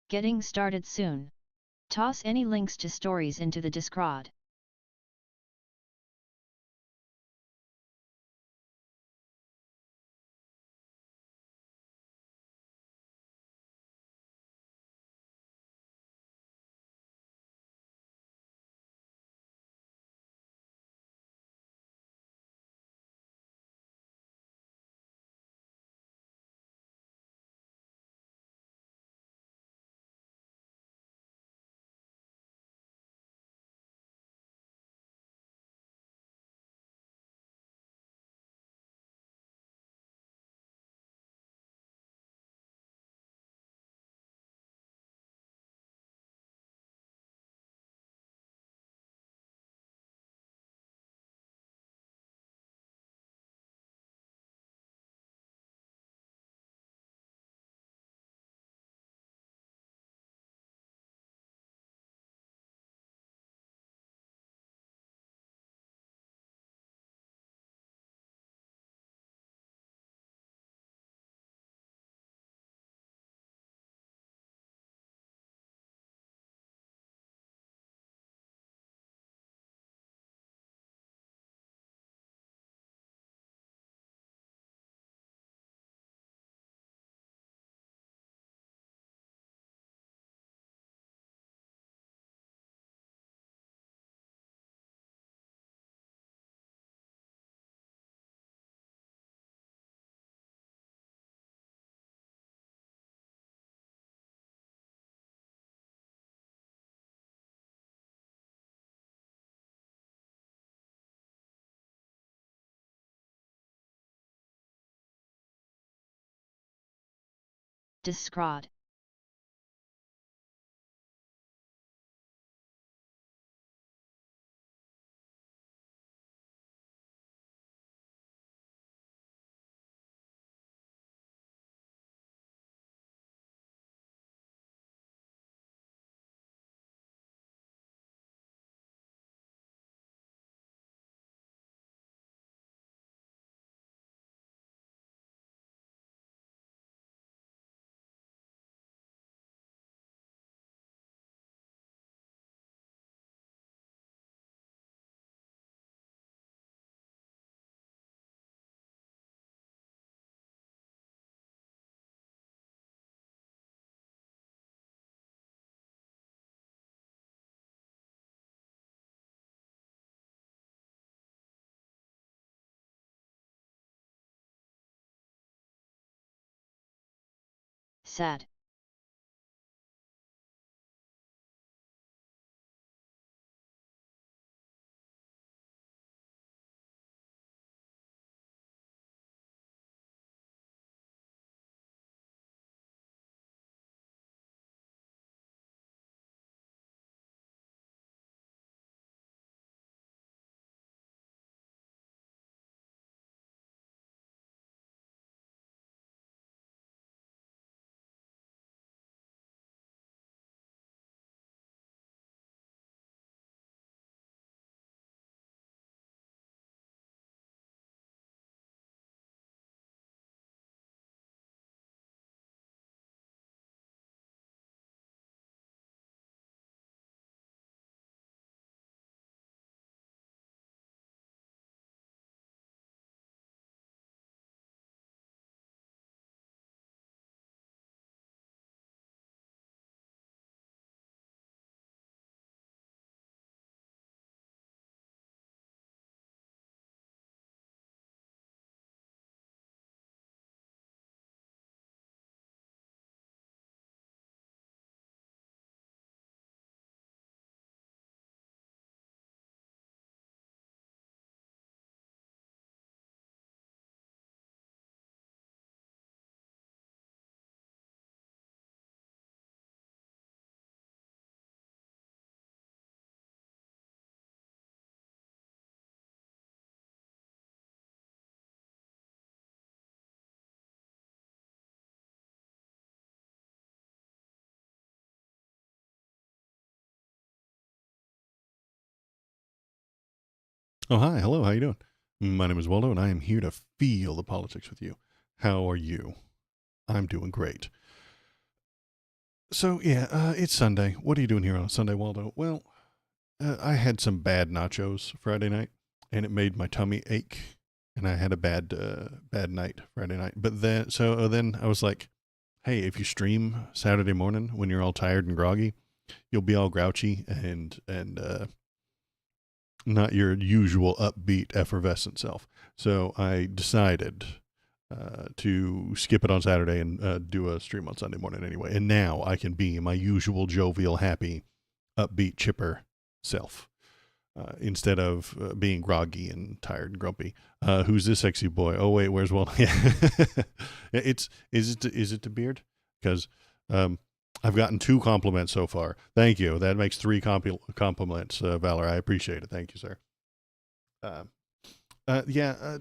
Getting started soon. Toss any links to stories into the Discord. Discord. Sad. Oh, hi. Hello. How you doing? My name is Waldo, and I am here to feel the politics with you. How are you? I'm doing great. So yeah, it's Sunday. What are you doing here on a Sunday, Waldo? Well, I had some bad nachos Friday night, and it made my tummy ache, and I had a bad night Friday night. But then I was like, hey, if you stream Saturday morning when you're all tired and groggy, you'll be all grouchy and not your usual upbeat, effervescent self. So I decided to skip it on Saturday and do a stream on Sunday morning anyway. And now I can be my usual jovial, happy, upbeat, chipper self instead of being groggy and tired and grumpy. Who's this sexy boy? Oh wait, where's Walt? Is it the beard? Because I've gotten 2 compliments so far. Thank you. That makes 3 compliments, Valor. I appreciate it. Thank you, sir. Uh, yeah,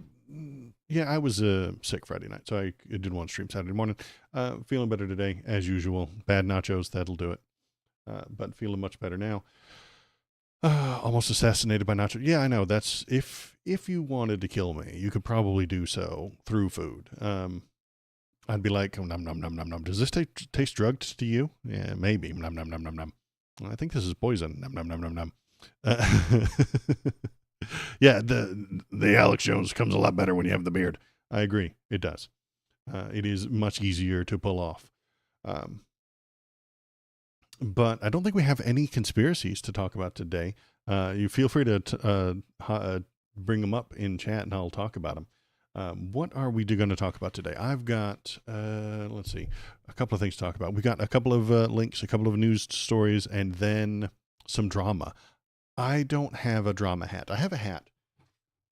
I was sick Friday night, so I didn't want to stream Saturday morning. Feeling better today, as usual. Bad nachos, that'll do it. But feeling much better now. Almost assassinated by nachos. Yeah, I know. That's if you wanted to kill me, you could probably do so through food. I'd be like, nom nom nom nom nom. Does this taste drugged to you? Yeah, maybe. Nom nom nom nom nom. I think this is poison. Nom nom nom nom nom. Yeah, the Alex Jones comes a lot better when you have the beard. I agree. It does. It is much easier to pull off. But I don't think we have any conspiracies to talk about today. You feel free to bring them up in chat and I'll talk about them. What are we going to talk about today? I've got, let's see, a couple of things to talk about. We got a couple of links, a couple of news stories, and then some drama. I don't have a drama hat. I have a hat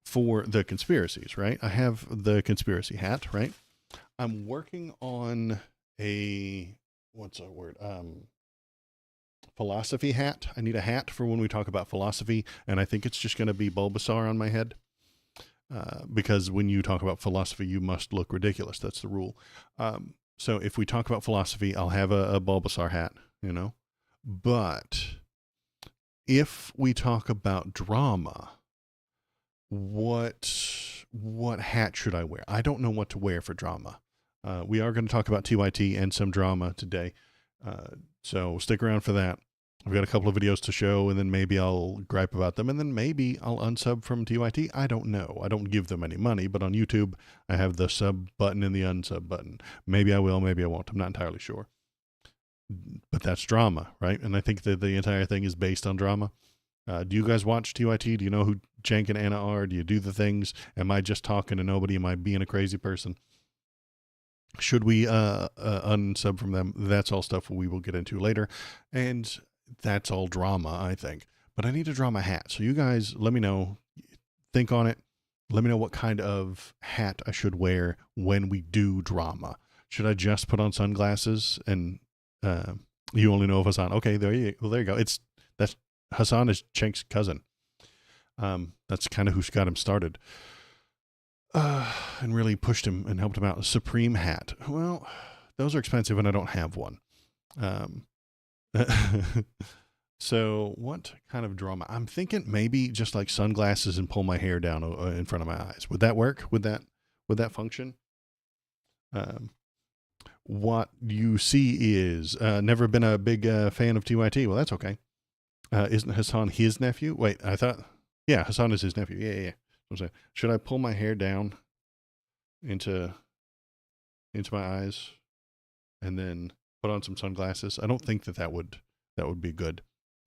for the conspiracies, right? I have the conspiracy hat, right? I'm working on what's a word? Philosophy hat. I need a hat for when we talk about philosophy, and I think it's just going to be Bulbasaur on my head. Because when you talk about philosophy, you must look ridiculous. That's the rule. So if we talk about philosophy, I'll have a Bulbasaur hat, But if we talk about drama, what hat should I wear? I don't know what to wear for drama. We are going to talk about TYT and some drama today. So stick around for that. I've got a couple of videos to show, and then maybe I'll gripe about them, and then maybe I'll unsub from TYT. I don't know. I don't give them any money, but on YouTube, I have the sub button and the unsub button. Maybe I will, maybe I won't. I'm not entirely sure. But that's drama, right? And I think that the entire thing is based on drama. Do you guys watch TYT? Do you know who Jank and Anna are? Do you do the things? Am I just talking to nobody? Am I being a crazy person? Should we unsub from them? That's all stuff we will get into later. And that's all drama, I think. But I need a drama hat. So you guys let me know. Think on it. Let me know what kind of hat I should wear when we do drama. Should I just put on sunglasses and you only know of Hassan? Okay, there you go. That's Hassan is Chank's cousin. That's kind of who got him started. And really pushed him and helped him out. Supreme hat. Well, those are expensive and I don't have one. So what kind of drama? I'm thinking maybe just like sunglasses and pull my hair down in front of my eyes. Would that work? Would that function? What you see is never been a big fan of TYT. Well, that's okay. Isn't Hassan his nephew? Wait, I thought, yeah, Hassan is his nephew. Yeah. Should I pull my hair down into my eyes and then put on some sunglasses? I don't think that would be good.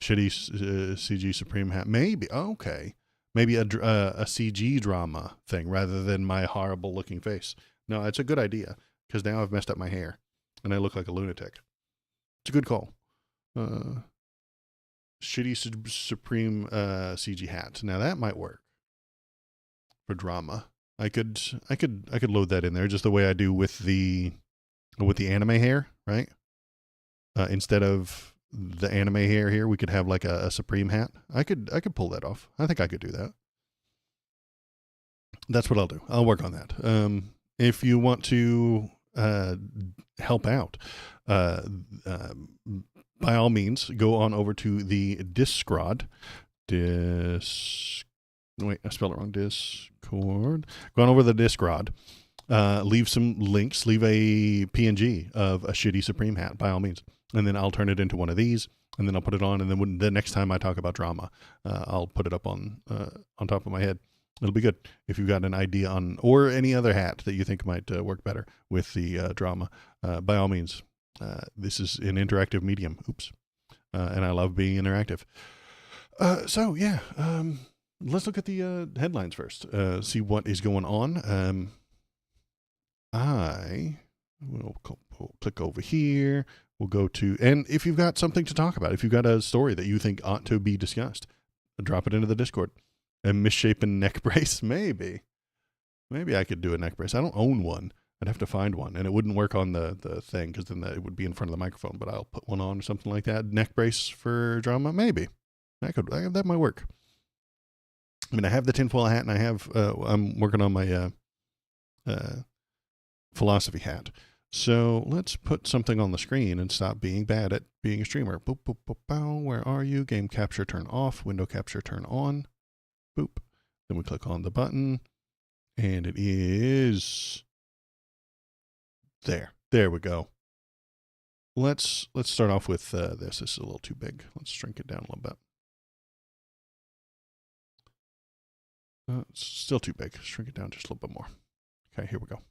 Shitty CG Supreme hat, maybe. Okay, maybe a CG drama thing rather than my horrible looking face. No, it's a good idea because now I've messed up my hair and I look like a lunatic. It's a good call. Shitty Supreme CG hat. Now that might work for drama. I could load that in there just the way I do with the anime hair, right? Instead of the anime hair here, we could have like a Supreme hat. I could pull that off. I think I could do that. That's what I'll do. I'll work on that. If you want to help out, by all means, go on over to the Discord. Wait, I spelled it wrong. Discord. Go on over to the Discord Leave some links. Leave a PNG of a shitty Supreme hat, by all means. And then I'll turn it into one of these, and then I'll put it on. And then the next time I talk about drama, I'll put it up on top of my head. It'll be good. If you've got an idea on, or any other hat that you think might work better with the drama, by all means. This is an interactive medium. Oops. And I love being interactive. So, yeah. Let's look at the headlines first. See what is going on. We'll click over here. We'll go to, and if you've got something to talk about, if you've got a story that you think ought to be discussed, drop it into the Discord. A misshapen neck brace, maybe I could do a neck brace. I don't own one. I'd have to find one, and it wouldn't work on the thing because then it would be in front of the microphone. But I'll put one on or something like that. Neck brace for drama, maybe that might work. I mean, I have the tinfoil hat, and I have I'm working on my philosophy hat. So let's put something on the screen and stop being bad at being a streamer. Boop, boop, boop, bow. Where are you? Game capture turn off. Window capture turn on. Boop. Then we click on the button, and it is there. There we go. Let's start off with this. This is a little too big. Let's shrink it down a little bit. It's still too big. Shrink it down just a little bit more. Okay, here we go.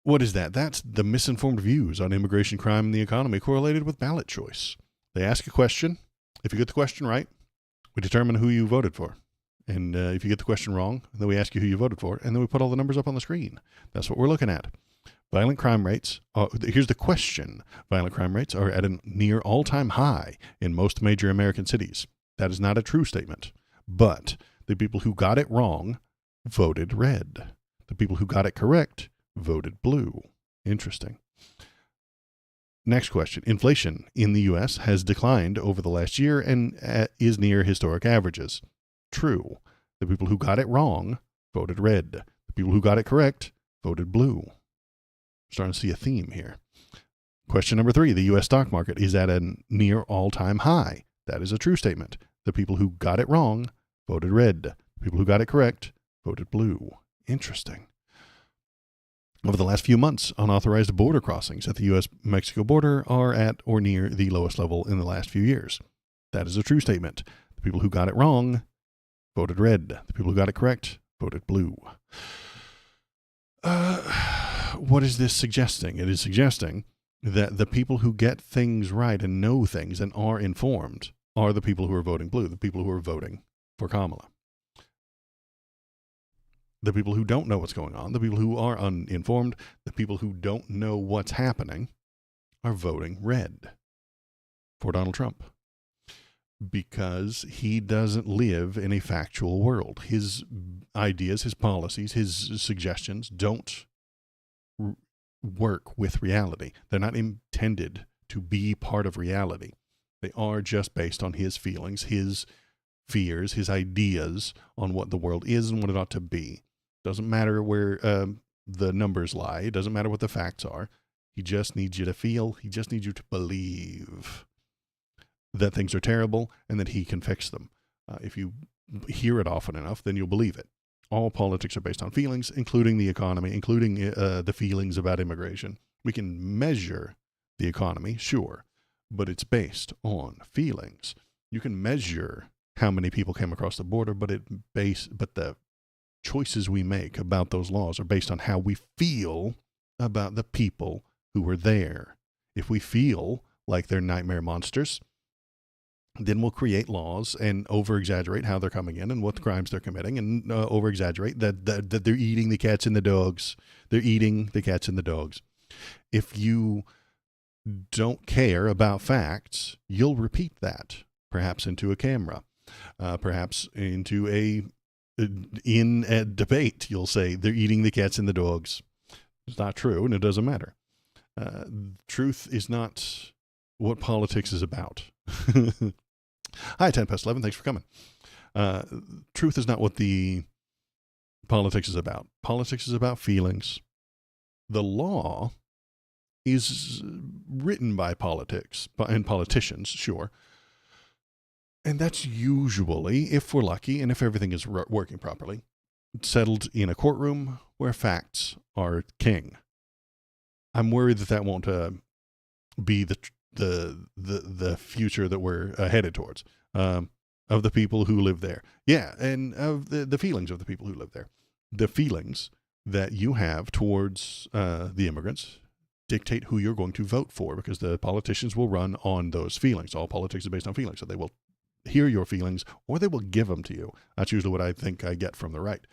What is that? That's the misinformed views on immigration, crime, and the economy correlated with ballot choice. They ask a question. If you get the question right, we determine who you voted for. And if you get the question wrong, then we ask you who you voted for, and then we put all the numbers up on the screen. That's what we're looking at. Violent crime rates, here's the question. Violent crime rates are at a near all-time high in most major American cities. That is not a true statement. But the people who got it wrong voted red. The people who got it correct voted blue. Interesting. Next question. Inflation in the U.S. has declined over the last year and is near historic averages. True. The people who got it wrong voted red. The people who got it correct voted blue. Starting to see a theme here. Question number 3. The U.S. stock market is at a near all-time high. That is a true statement. The people who got it wrong voted red. The people who got it correct voted blue. Interesting. Over the last few months, unauthorized border crossings at the U.S.-Mexico border are at or near the lowest level in the last few years. That is a true statement. The people who got it wrong voted red. The people who got it correct voted blue. What is this suggesting? It is suggesting that the people who get things right and know things and are informed are the people who are voting blue, the people who are voting for Kamala. The people who don't know what's going on, the people who are uninformed, the people who don't know what's happening are voting red for Donald Trump because he doesn't live in a factual world. His ideas, his policies, his suggestions don't work with reality. They're not intended to be part of reality. They are just based on his feelings, his fears, his ideas on what the world is and what it ought to be. Doesn't matter where the numbers lie. It doesn't matter what the facts are. He just needs you to feel. He just needs you to believe that things are terrible and that he can fix them. If you hear it often enough, then you'll believe it. All politics are based on feelings, including the economy, including the feelings about immigration. We can measure the economy, sure, but it's based on feelings. You can measure how many people came across the border, but the choices we make about those laws are based on how we feel about the people who were there. If we feel like they're nightmare monsters, then we'll create laws and over-exaggerate how they're coming in and what crimes they're committing and over-exaggerate that they're eating the cats and the dogs. They're eating the cats and the dogs. If you don't care about facts, you'll repeat that, perhaps into a camera, perhaps in a debate. You'll say they're eating the cats and the dogs. It's not true, and it doesn't matter. Truth is not what politics is about. Hi, 10 past 11. Thanks for coming. Truth is not what the politics is about. Politics is about feelings. The law is written by politics and politicians, sure. And that's usually, if we're lucky and if everything is working properly, settled in a courtroom where facts are king. I'm worried that won't be the future that we're headed towards, of the people who live there. Yeah, and of the feelings of the people who live there. The feelings that you have towards the immigrants dictate who you're going to vote for, because the politicians will run on those feelings. All politics is based on feelings, so they will hear your feelings or they will give them to you. That's usually what I think I get from the right.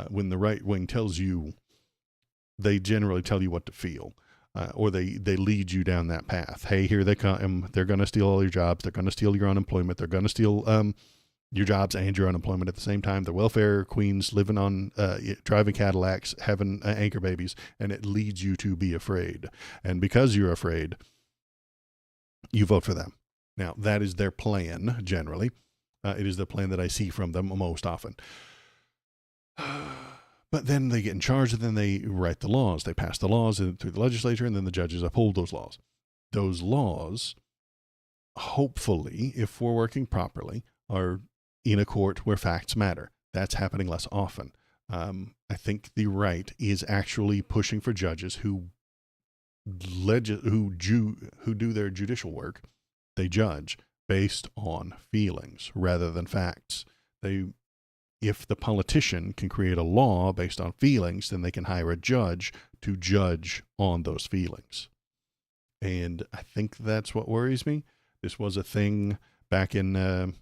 When the right wing tells you, they generally tell you what to feel. Or they lead you down that path. Hey, here they come. They're going to steal all your jobs. They're going to steal your unemployment. They're going to steal your jobs and your unemployment at the same time. The welfare queens living on driving Cadillacs, having anchor babies, and it leads you to be afraid. And because you're afraid, you vote for them. Now, that is their plan, generally. It is the plan that I see from them most often. But then they get in charge, and then they write the laws. They pass the laws through the legislature, and then the judges uphold those laws. Those laws, hopefully, if we're working properly, are in a court where facts matter. That's happening less often. I think the right is actually pushing for judges who do their judicial work. They judge based on feelings rather than facts. If the politician can create a law based on feelings, then they can hire a judge to judge on those feelings. And I think that's what worries me. This was a thing back in the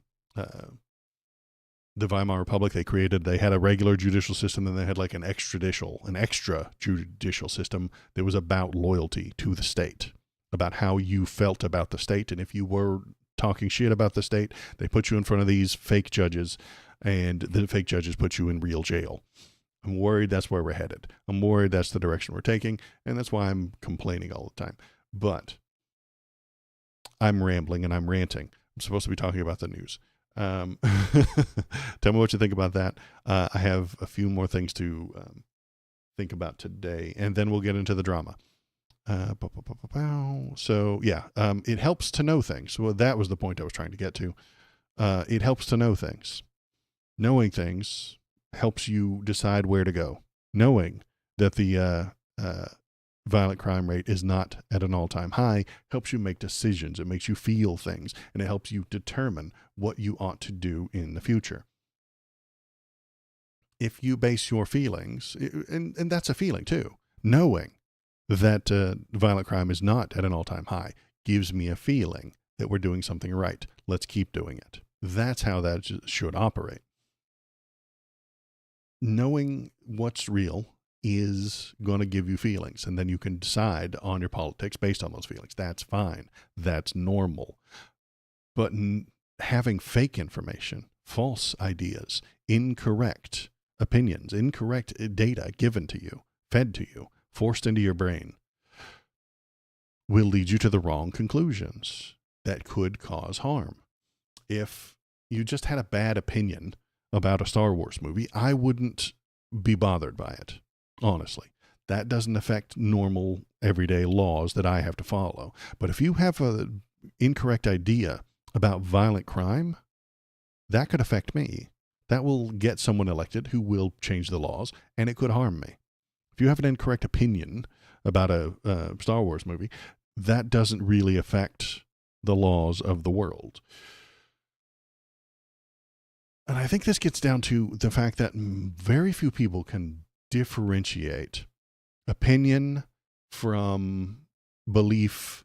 Weimar Republic. They had a regular judicial system, and they had like an extrajudicial system that was about loyalty to the state, about how you felt about the state. And if you were talking shit about the state, they put you in front of these fake judges, and the fake judges put you in real jail. I'm worried that's where we're headed. I'm worried that's the direction we're taking, and that's why I'm complaining all the time. But I'm rambling and I'm ranting. I'm supposed to be talking about the news. Tell me what you think about that. I have a few more things to think about today, and then we'll get into the drama. So, yeah, it helps to know things. Well, that was the point I was trying to get to. It helps to know things. Knowing things helps you decide where to go. Knowing that the violent crime rate is not at an all-time high helps you make decisions. It makes you feel things, and it helps you determine what you ought to do in the future. If you base your feelings, and that's a feeling too, knowing that violent crime is not at an all-time high gives me a feeling that we're doing something right. Let's keep doing it. That's how that should operate. Knowing what's real is going to give you feelings, and then you can decide on your politics based on those feelings. That's fine. That's normal. But having fake information, false ideas, incorrect opinions, incorrect data given to you, fed to you, forced into your brain, will lead you to the wrong conclusions that could cause harm. If you just had a bad opinion about a Star Wars movie, I wouldn't be bothered by it, honestly. That doesn't affect normal everyday laws that I have to follow. But if you have an incorrect idea about violent crime, that could affect me. That will get someone elected who will change the laws, and it could harm me. If you have an incorrect opinion about a Star Wars movie, that doesn't really affect the laws of the world. And I think this gets down to the fact that very few people can differentiate opinion from belief,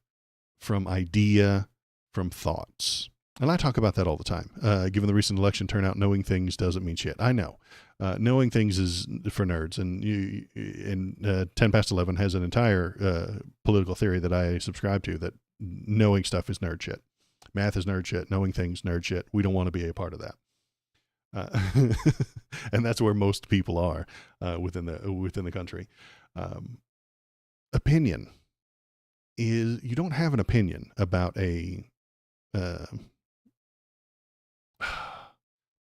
from idea, from thoughts. And I talk about that all the time. Given the recent election turnout, knowing things doesn't mean shit. I know. Knowing things is for nerds. And 10 past 11 has an entire political theory that I subscribe to, that knowing stuff is nerd shit. Math is nerd shit. Knowing things, nerd shit. We don't want to be a part of that. And that's where most people are within the country. Opinion is, you don't have an opinion about a.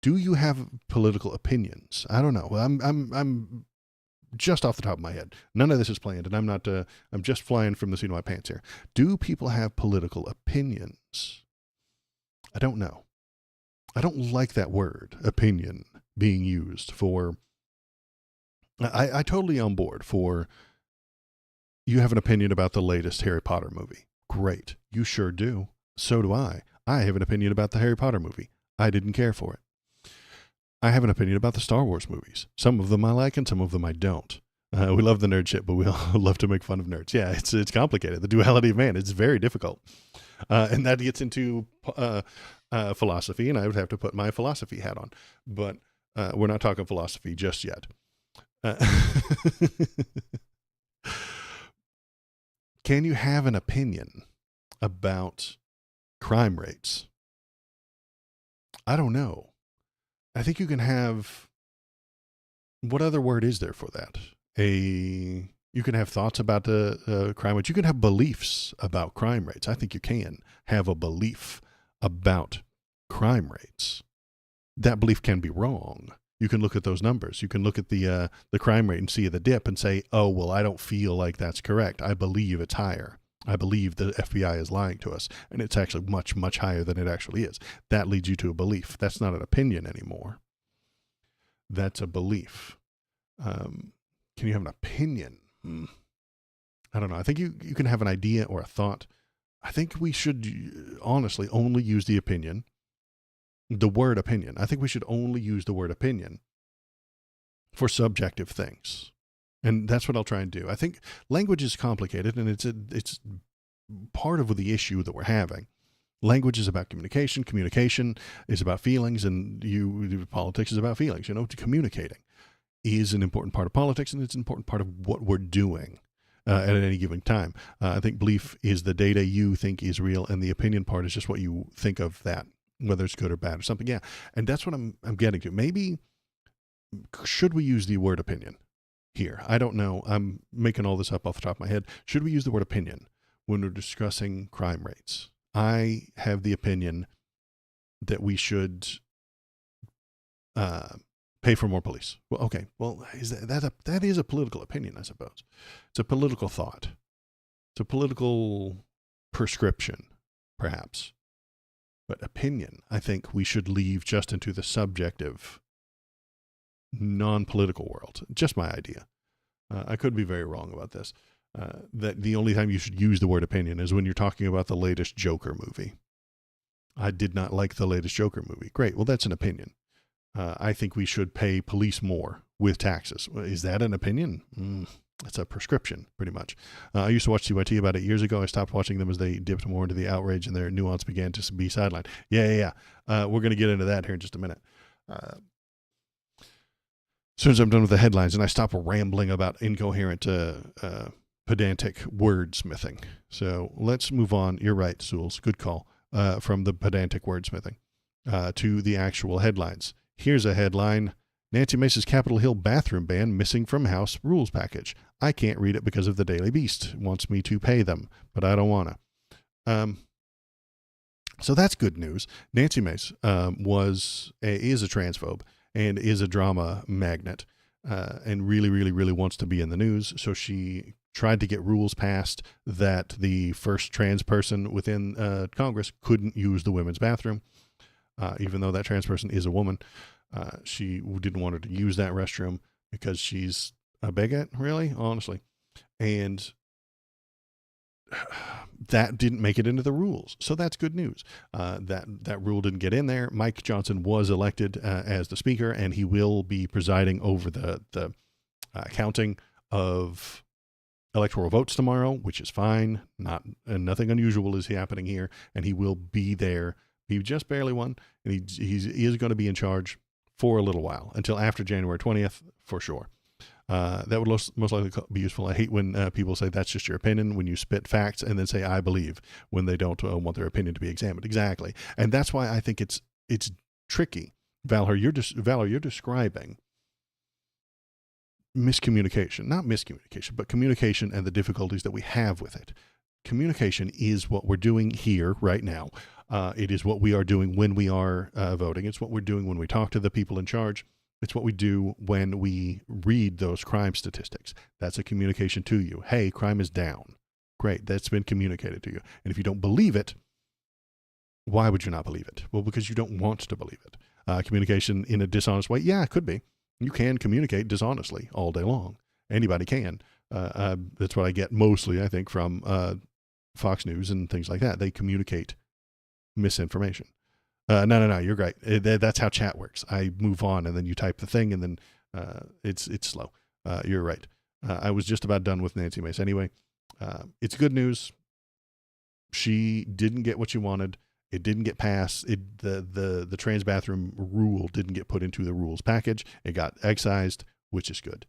Do you have political opinions? I don't know. I'm just off the top of my head. None of this is planned, and I'm not. I'm just flying from the seat of my pants here. Do people have political opinions? I don't know. I don't like that word, opinion, being used for I totally on board for you have an opinion about the latest Harry Potter movie. Great. You sure do. So do I. I have an opinion about the Harry Potter movie. I didn't care for it. I have an opinion about the Star Wars movies. Some of them I like and some of them I don't. We love the nerd shit, but we all love to make fun of nerds. Yeah, it's complicated. The duality of man, it's very difficult. And that gets into philosophy, and I would have to put my philosophy hat on. But we're not talking philosophy just yet. Can you have an opinion about crime rates? I don't know. I think you can have, what other word is there for that? You can have thoughts about the crime rates. You can have beliefs about crime rates. I think you can have a belief about crime rates. That belief can be wrong. You can look at those numbers. You can look at the crime rate and see the dip and say, oh, well, I don't feel like that's correct. I believe it's higher. I believe the FBI is lying to us, and it's actually much, much higher than it actually is. That leads you to a belief. That's not an opinion anymore. That's a belief. Can you have an opinion? I don't know. I think you can have an idea or a thought. I think we should honestly only use the opinion, the word opinion. I think we should only use the word opinion for subjective things. And that's what I'll try and do. I think language is complicated, and it's part of the issue that we're having. Language is about communication. Communication is about feelings, and politics is about feelings. Communicating is an important part of politics, and it's an important part of what we're doing at any given time. I think belief is the data you think is real, and the opinion part is just what you think of that, whether it's good or bad or something. Yeah, and that's what I'm getting to. Maybe should we use the word opinion here? I don't know. I'm making all this up off the top of my head. Should we use the word opinion when we're discussing crime rates? I have the opinion that we should pay for more police. Well, okay. Well, that is a political opinion, I suppose. It's a political thought. It's a political prescription, perhaps. But opinion, I think we should leave just into the subjective, non-political world. Just my idea. I could be very wrong about this. That the only time you should use the word opinion is when you're talking about the latest Joker movie. I did not like the latest Joker movie. Great. Well, that's an opinion. I think we should pay police more with taxes. Is that an opinion? That's a prescription, pretty much. I used to watch TYT about 8 years ago. I stopped watching them as they dipped more into the outrage and their nuance began to be sidelined. Yeah. We're going to get into that here in just a minute. As soon as I'm done with the headlines and I stop rambling about incoherent, pedantic wordsmithing. So let's move on. You're right, Souls. Good call. From the pedantic wordsmithing to the actual headlines. Here's a headline. Nancy Mace's Capitol Hill bathroom ban missing from House rules package. I can't read it because of the Daily Beast. It wants me to pay them, but I don't want to. So that's good news. Nancy Mace is a transphobe and is a drama magnet and really, really, really wants to be in the news. So she tried to get rules passed that the first trans person within Congress couldn't use the women's bathroom. Even though that trans person is a woman, she didn't want her to use that restroom because she's a bigot, really, honestly. And that didn't make it into the rules. So that's good news. That rule didn't get in there. Mike Johnson was elected as the speaker, and he will be presiding over the counting of electoral votes tomorrow, which is fine. Nothing unusual is happening here, and he will be there. He just barely won, and he is going to be in charge for a little while, until after January 20th, for sure. That would most likely be useful. I hate when people say that's just your opinion, when you spit facts and then say, I believe, when they don't want their opinion to be examined. Exactly. And that's why I think it's tricky. Valor, you're describing miscommunication. Not miscommunication, but communication and the difficulties that we have with it. Communication is what we're doing here right now. It is what we are doing when we are voting. It's what we're doing when we talk to the people in charge. It's what we do when we read those crime statistics. That's a communication to you. Hey, crime is down. Great. That's been communicated to you. And if you don't believe it, why would you not believe it? Well, because you don't want to believe it. Communication in a dishonest way. Yeah, it could be. You can communicate dishonestly all day long. Anybody can. That's what I get mostly, I think, from Fox News and things like that. They communicate misinformation. No, you're right. That's how chat works. I move on, and then you type the thing, and then it's slow. You're right. I was just about done with Nancy Mace. Anyway, it's good news. She didn't get what she wanted. It didn't get passed. The trans bathroom rule didn't get put into the rules package. It got excised, which is good.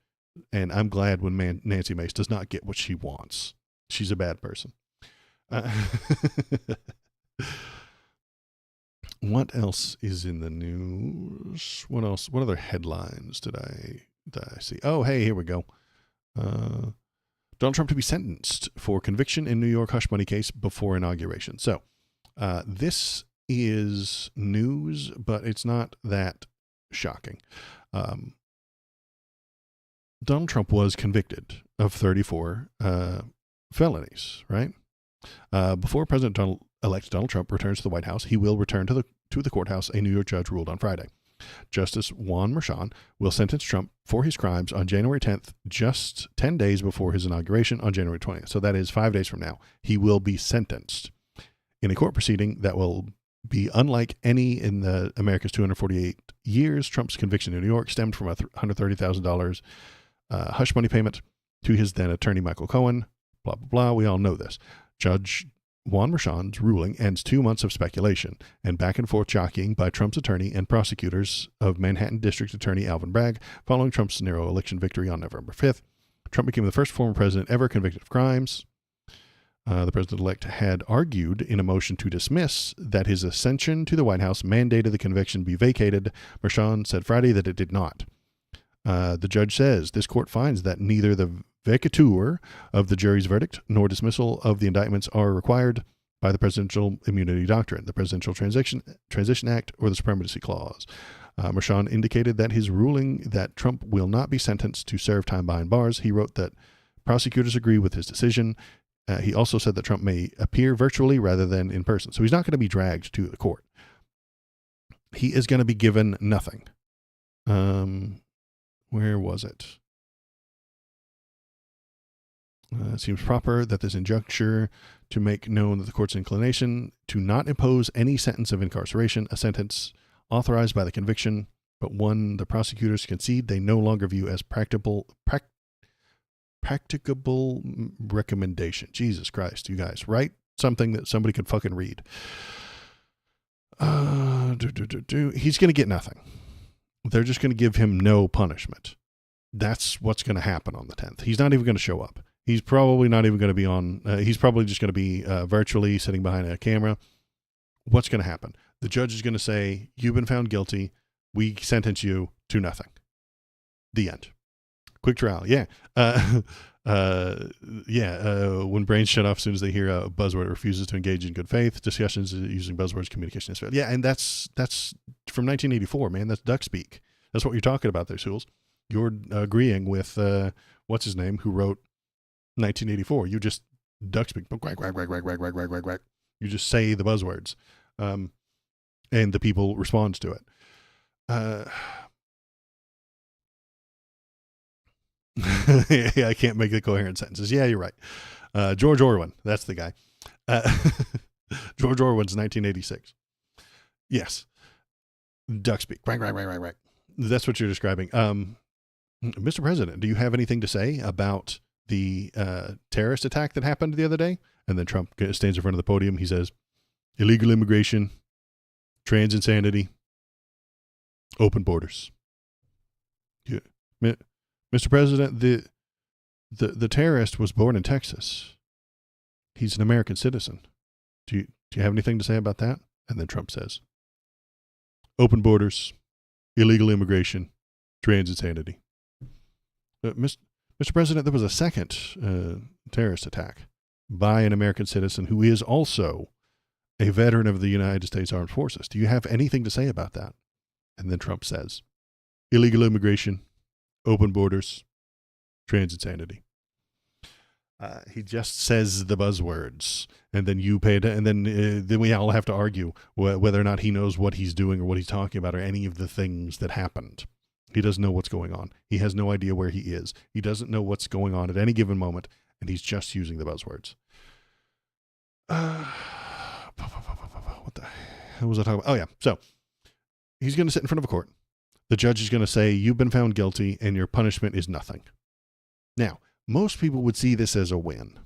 And I'm glad when Nancy Mace does not get what she wants. She's a bad person. What else is in the news? What else? What other headlines did I see? Oh, hey, here we go. Donald Trump to be sentenced for conviction in New York hush money case before inauguration. So this is news, but it's not that shocking. Donald Trump was convicted of 34 felonies, right? Before President-elect Donald Trump returns to the White House, he will return to the courthouse, a New York judge ruled on Friday. Justice Juan Merchan will sentence Trump for his crimes on January 10th, just 10 days before his inauguration on January 20th. So that is 5 days from now. He will be sentenced in a court proceeding that will be unlike any in the America's 248 years. Trump's conviction in New York stemmed from a $130,000 hush money payment to his then attorney, Michael Cohen. Blah, blah, blah. We all know this. Judge Juan Merchan's ruling ends 2 months of speculation and back and forth jockeying by Trump's attorney and prosecutors of Manhattan District Attorney Alvin Bragg following Trump's narrow election victory on November 5th. Trump became the first former president ever convicted of crimes. The president-elect had argued in a motion to dismiss that his ascension to the White House mandated the conviction be vacated. Merchan said Friday that it did not. The judge says this court finds that neither the vacatur of the jury's verdict nor dismissal of the indictments are required by the presidential immunity doctrine, the Presidential Transition Act, or the Supremacy Clause. Merchan indicated that his ruling that Trump will not be sentenced to serve time behind bars. He wrote that prosecutors agree with his decision. He also said that Trump may appear virtually rather than in person. So he's not going to be dragged to the court. He is going to be given nothing. Where was it? It seems proper that this injuncture to make known that the court's inclination to not impose any sentence of incarceration, a sentence authorized by the conviction, but one the prosecutors concede they no longer view as practicable recommendation. Jesus Christ, you guys, write something that somebody could fucking read. He's going to get nothing. They're just going to give him no punishment. That's what's going to happen on the 10th. He's not even going to show up. He's probably not even going to be on. He's probably just going to be virtually sitting behind a camera. What's going to happen? The judge is going to say, you've been found guilty. We sentence you to nothing. The end. Quick trial. Yeah. When brains shut off as soon as they hear a buzzword, refuses to engage in good faith. Discussions using buzzwords, communication is failed. Yeah, and that's from 1984, man. That's duck speak. That's what you're talking about there, Sewells. You're agreeing with what's his name who wrote 1984. You just duck speak. Quack, quack, quack, quack, quack, quack, quack, quack, quack. You just say the buzzwords, and the people respond to it. Yeah, I can't make the coherent sentences. Yeah, you're right. George Orwell, that's the guy. George Orwell's 1986. Yes. Duck speak. Quack, quack, quack, quack, quack. That's what you're describing. Mr. President, do you have anything to say about the terrorist attack that happened the other day? And then Trump stands in front of the podium. He says, illegal immigration, trans insanity, open borders. Yeah. Mr. President, the terrorist was born in Texas. He's an American citizen. Do you have anything to say about that? And then Trump says, open borders, illegal immigration, trans insanity. Mr. President, there was a second terrorist attack by an American citizen who is also a veteran of the United States Armed Forces. Do you have anything to say about that? And then Trump says, illegal immigration, open borders, trans insanity. He just says the buzzwords, and then you pay it, and then we all have to argue whether or not he knows what he's doing or what he's talking about or any of the things that happened. He doesn't know what's going on. He has no idea where he is. He doesn't know what's going on at any given moment, and he's just using the buzzwords. What the hell was I talking about? Oh, yeah. So he's going to sit in front of a court. The judge is going to say, you've been found guilty, and your punishment is nothing. Now, most people would see this as a win.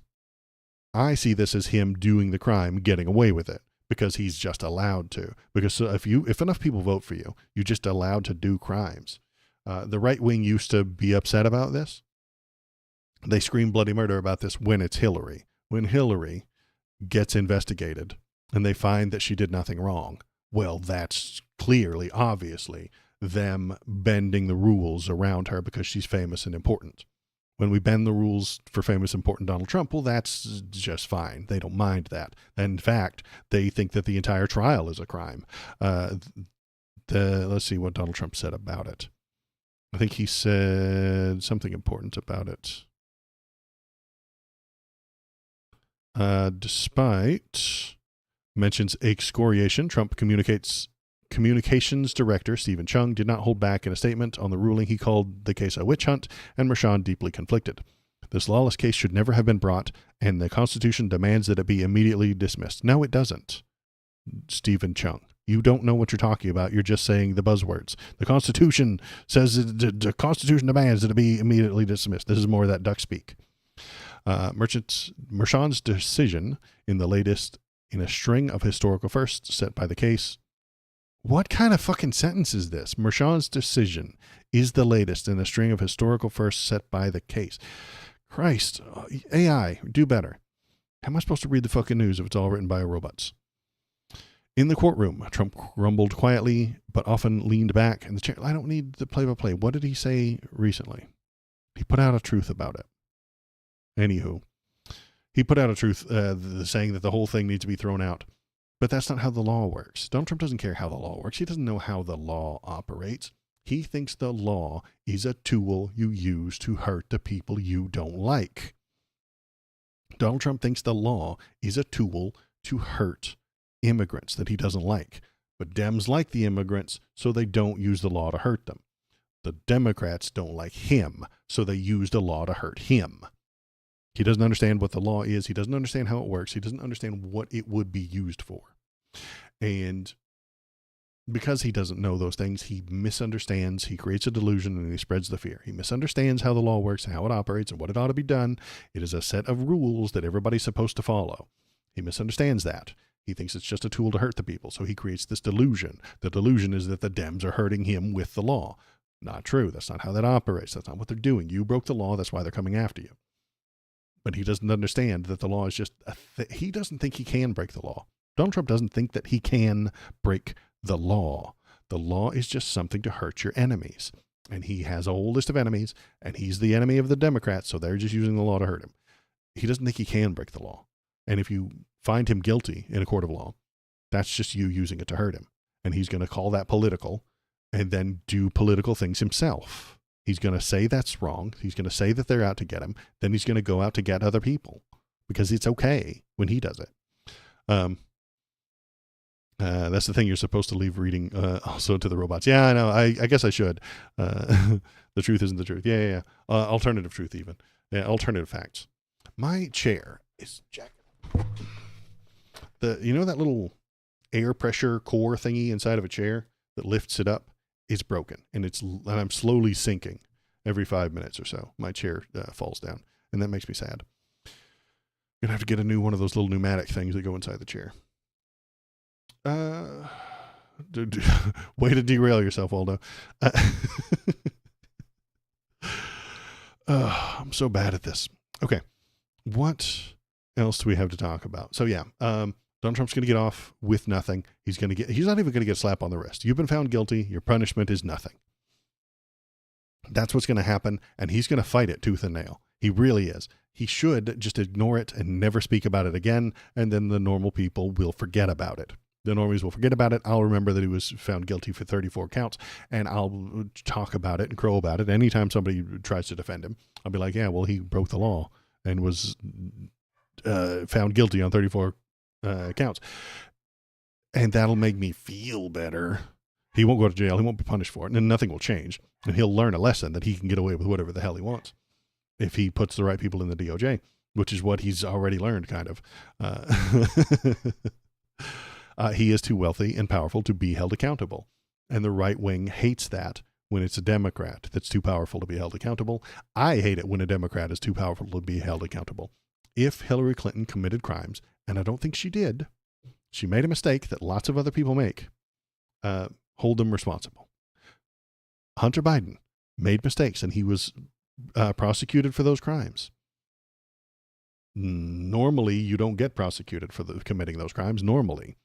I see this as him doing the crime, getting away with it, because he's just allowed to. Because if enough people vote for you, you're just allowed to do crimes. The right wing used to be upset about this. They scream bloody murder about this when it's Hillary. When Hillary gets investigated and they find that she did nothing wrong, well, that's clearly, obviously, them bending the rules around her because she's famous and important. When we bend the rules for famous, important Donald Trump, well, that's just fine. They don't mind that. And in fact, they think that the entire trial is a crime. Let's see what Donald Trump said about it. I think he said something important about it. Despite mentions excoriation, Trump communications director Stephen Chung did not hold back in a statement on the ruling. He called the case a witch hunt and Mershon deeply conflicted. This lawless case should never have been brought, and the Constitution demands that it be immediately dismissed. No, it doesn't, Stephen Chung. You don't know what you're talking about. You're just saying the buzzwords. The Constitution says the Constitution demands that it be immediately dismissed. This is more of that duck speak. Mershon's decision in the latest in a string of historical firsts set by the case. What kind of fucking sentence is this? Mershon's decision is the latest in a string of historical firsts set by the case. Christ, AI, do better. How am I supposed to read the fucking news if it's all written by robots? In the courtroom, Trump grumbled quietly, but often leaned back in the chair. I don't need the play-by-play. What did he say recently? He put out a truth about it. Anywho, he put out a truth saying that the whole thing needs to be thrown out. But that's not how the law works. Donald Trump doesn't care how the law works. He doesn't know how the law operates. He thinks the law is a tool you use to hurt the people you don't like. Donald Trump thinks the law is a tool to hurt immigrants that he doesn't like. But Dems like the immigrants, so they don't use the law to hurt them. The Democrats don't like him, so they use the law to hurt him. He doesn't understand what the law is. He doesn't understand how it works. He doesn't understand what it would be used for. And because he doesn't know those things, he misunderstands. He creates a delusion and he spreads the fear. He misunderstands how the law works and how it operates and what it ought to be done. It is a set of rules that everybody's supposed to follow. He misunderstands that. He thinks it's just a tool to hurt the people. So he creates this delusion. The delusion is that the Dems are hurting him with the law. Not true. That's not how that operates. That's not what they're doing. You broke the law. That's why they're coming after you. But he doesn't understand that the law is just he doesn't think he can break the law. Donald Trump doesn't think that he can break the law. The law is just something to hurt your enemies. And he has a whole list of enemies, and he's the enemy of the Democrats, so they're just using the law to hurt him. He doesn't think he can break the law. And if you find him guilty in a court of law, that's just you using it to hurt him. And he's going to call that political and then do political things himself. He's going to say that's wrong. He's going to say that they're out to get him. Then he's going to go out to get other people because it's okay when he does it. That's the thing you're supposed to leave reading also to the robots. Yeah, I know. I guess I should. The truth isn't the truth. Yeah. Alternative truth even. Yeah, alternative facts. My chair is jacked. You know that little air pressure core thingy inside of a chair that lifts it up? It's broken, and I'm slowly sinking every 5 minutes or so. My chair falls down, and that makes me sad. I'm gonna have to get a new one of those little pneumatic things that go inside the chair. Way to derail yourself, Waldo. I'm so bad at this. Okay, what else do we have to talk about? So yeah, Donald Trump's going to get off with nothing. He's not even going to get a slap on the wrist. You've been found guilty. Your punishment is nothing. That's what's going to happen. And he's going to fight it tooth and nail. He really is. He should just ignore it and never speak about it again. And then the normal people will forget about it. The normies will forget about it. I'll remember that he was found guilty for 34 counts, and I'll talk about it and crow about it. Anytime somebody tries to defend him, I'll be like, yeah, well, he broke the law and was found guilty on 34 counts. And that'll make me feel better. He won't go to jail. He won't be punished for it, and nothing will change. And he'll learn a lesson that he can get away with whatever the hell he wants if he puts the right people in the DOJ, which is what he's already learned, kind of. He is too wealthy and powerful to be held accountable. And the right wing hates that when it's a Democrat that's too powerful to be held accountable. I hate it when a Democrat is too powerful to be held accountable. If Hillary Clinton committed crimes, and I don't think she did, she made a mistake that lots of other people make, hold them responsible. Hunter Biden made mistakes, and he was prosecuted for those crimes. Normally, you don't get prosecuted for committing those crimes. Normally,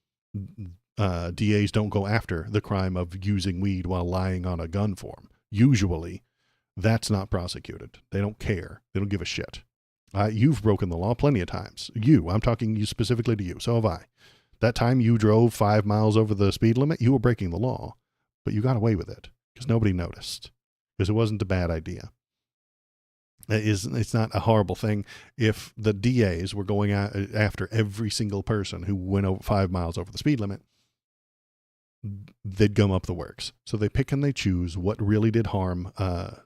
DAs don't go after the crime of using weed while lying on a gun form. Usually, that's not prosecuted. They don't care. They don't give a shit. You've broken the law plenty of times. I'm talking you specifically to you. So have I. That time you drove 5 miles over the speed limit, you were breaking the law, but you got away with it because nobody noticed, because it wasn't a bad idea. It's not a horrible thing if the DAs were going after every single person who went over 5 miles over the speed limit. They'd gum up the works. So they pick and they choose what really did harm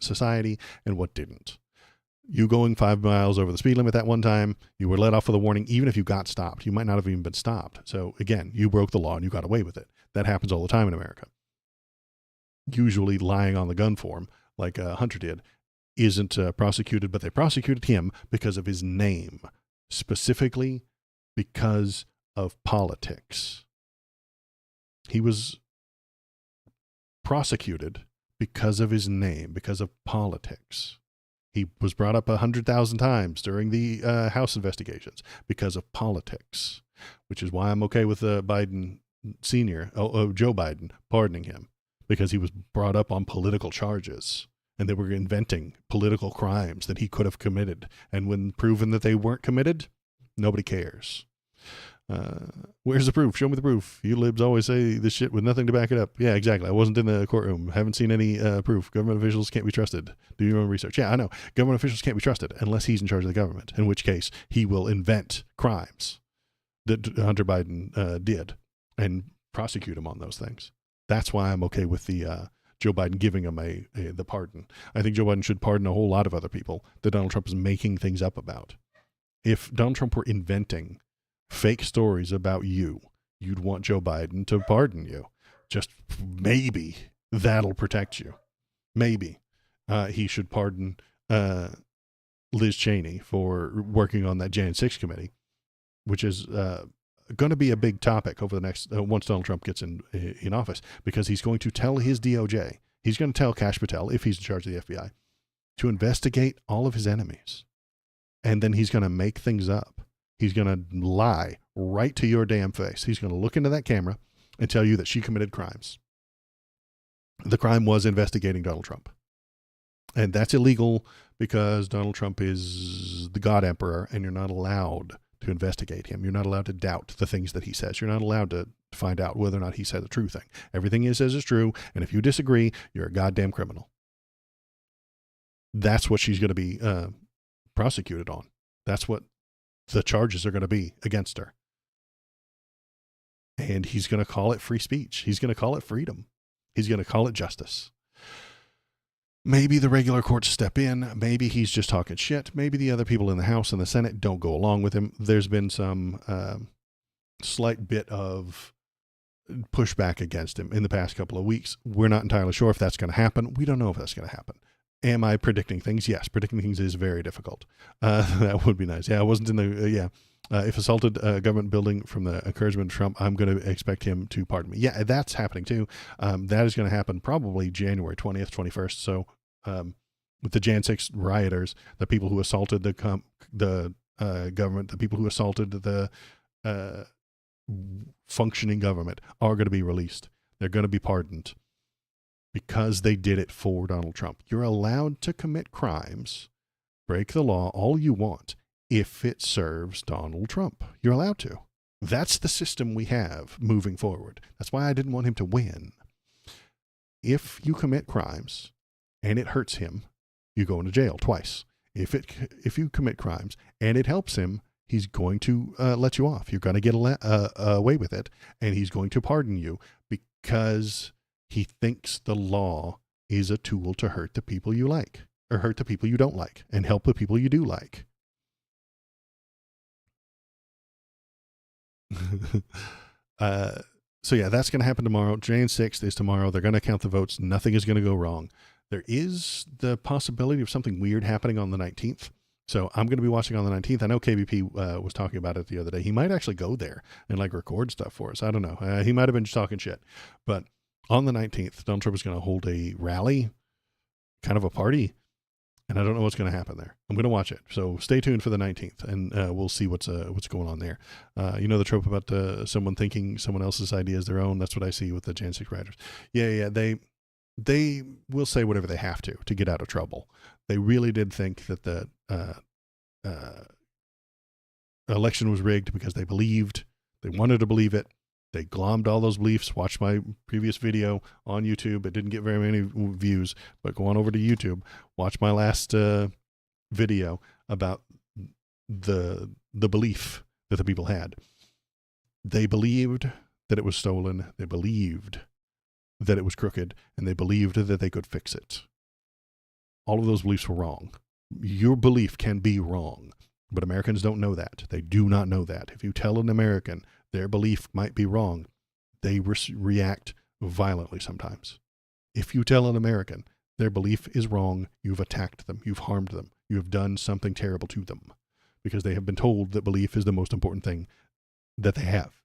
society and what didn't. You going 5 miles over the speed limit that one time, you were let off with a warning. Even if you got stopped, you might not have even been stopped. So again, you broke the law and you got away with it. That happens all the time in America. Usually lying on the gun form, like Hunter did, isn't prosecuted, but they prosecuted him because of his name, specifically because of politics. He was prosecuted because of his name, because of politics. He was brought up 100,000 times during the House investigations because of politics, which is why I'm okay with Biden Sr., Joe Biden, pardoning him, because he was brought up on political charges and they were inventing political crimes that he could have committed. And when proven that they weren't committed, nobody cares. Where's the proof? Show me the proof. You libs always say this shit with nothing to back it up. Yeah, exactly. I wasn't in the courtroom. Haven't seen any proof. Government officials can't be trusted. Do your own research. Yeah, I know. Government officials can't be trusted unless he's in charge of the government, in which case he will invent crimes that Hunter Biden did and prosecute him on those things. That's why I'm okay with the Joe Biden giving him the pardon. I think Joe Biden should pardon a whole lot of other people that Donald Trump is making things up about. If Donald Trump were inventing fake stories about you, you'd want Joe Biden to pardon you. Just maybe that'll protect you. Maybe he should pardon Liz Cheney for working on that Jan 6 committee, which is going to be a big topic over the next, once Donald Trump gets in office, because he's going to tell his DOJ, he's going to tell Kash Patel, if he's in charge of the FBI, to investigate all of his enemies. And then he's going to make things up. He's going to lie right to your damn face. He's going to look into that camera and tell you that she committed crimes. The crime was investigating Donald Trump. And that's illegal because Donald Trump is the God Emperor and you're not allowed to investigate him. You're not allowed to doubt the things that he says. You're not allowed to find out whether or not he said the true thing. Everything he says is true. And if you disagree, you're a goddamn criminal. That's what she's going to be prosecuted on. That's what the charges are going to be against her. And he's going to call it free speech. He's going to call it freedom. He's going to call it justice. Maybe the regular courts step in. Maybe he's just talking shit. Maybe the other people in the House and the Senate don't go along with him. There's been some slight bit of pushback against him in the past couple of weeks. We're not entirely sure if that's going to happen. We don't know if that's going to happen. Am I predicting things? Yes, predicting things is very difficult. That would be nice. Yeah, I wasn't in the, if assaulted a government building from the encouragement of Trump, I'm going to expect him to pardon me. Yeah, that's happening too. That is going to happen probably January 20th, 21st. So with the Jan 6 rioters, the people who assaulted the government, the people who assaulted the functioning government are going to be released. They're going to be pardoned. Because they did it for Donald Trump. You're allowed to commit crimes, break the law all you want, if it serves Donald Trump. You're allowed to. That's the system we have moving forward. That's why I didn't want him to win. If you commit crimes and it hurts him, you go into jail twice. If you commit crimes and it helps him, he's going to let you off. You're going to get away with it, and he's going to pardon you because He thinks the law is a tool to hurt the people you like, or hurt the people you don't like, and help the people you do like. So yeah, that's going to happen tomorrow. Jan 6th is tomorrow. They're going to count the votes. Nothing is going to go wrong. There is the possibility of something weird happening on the 19th. So I'm going to be watching on the 19th. I know KBP was talking about it the other day. He might actually go there and like record stuff for us. I don't know. He might have been just talking shit. But on the 19th, Donald Trump is going to hold a rally, kind of a party. And I don't know what's going to happen there. I'm going to watch it. So stay tuned for the 19th, and we'll see what's going on there. You know the trope about someone thinking someone else's idea is their own? That's what I see with the Jan 6 writers. Yeah. They will say whatever they have to get out of trouble. They really did think that the election was rigged because they wanted to believe it. They glommed all those beliefs. Watch my previous video on YouTube. It didn't get very many views, but go on over to YouTube. Watch my last video about the belief that the people had. They believed that it was stolen. They believed that it was crooked, and they believed that they could fix it. All of those beliefs were wrong. Your belief can be wrong, but Americans don't know that. They do not know that. If you tell an American their belief might be wrong, they react violently sometimes. If you tell an American their belief is wrong, you've attacked them, you've harmed them, you have done something terrible to them, because they have been told that belief is the most important thing that they have.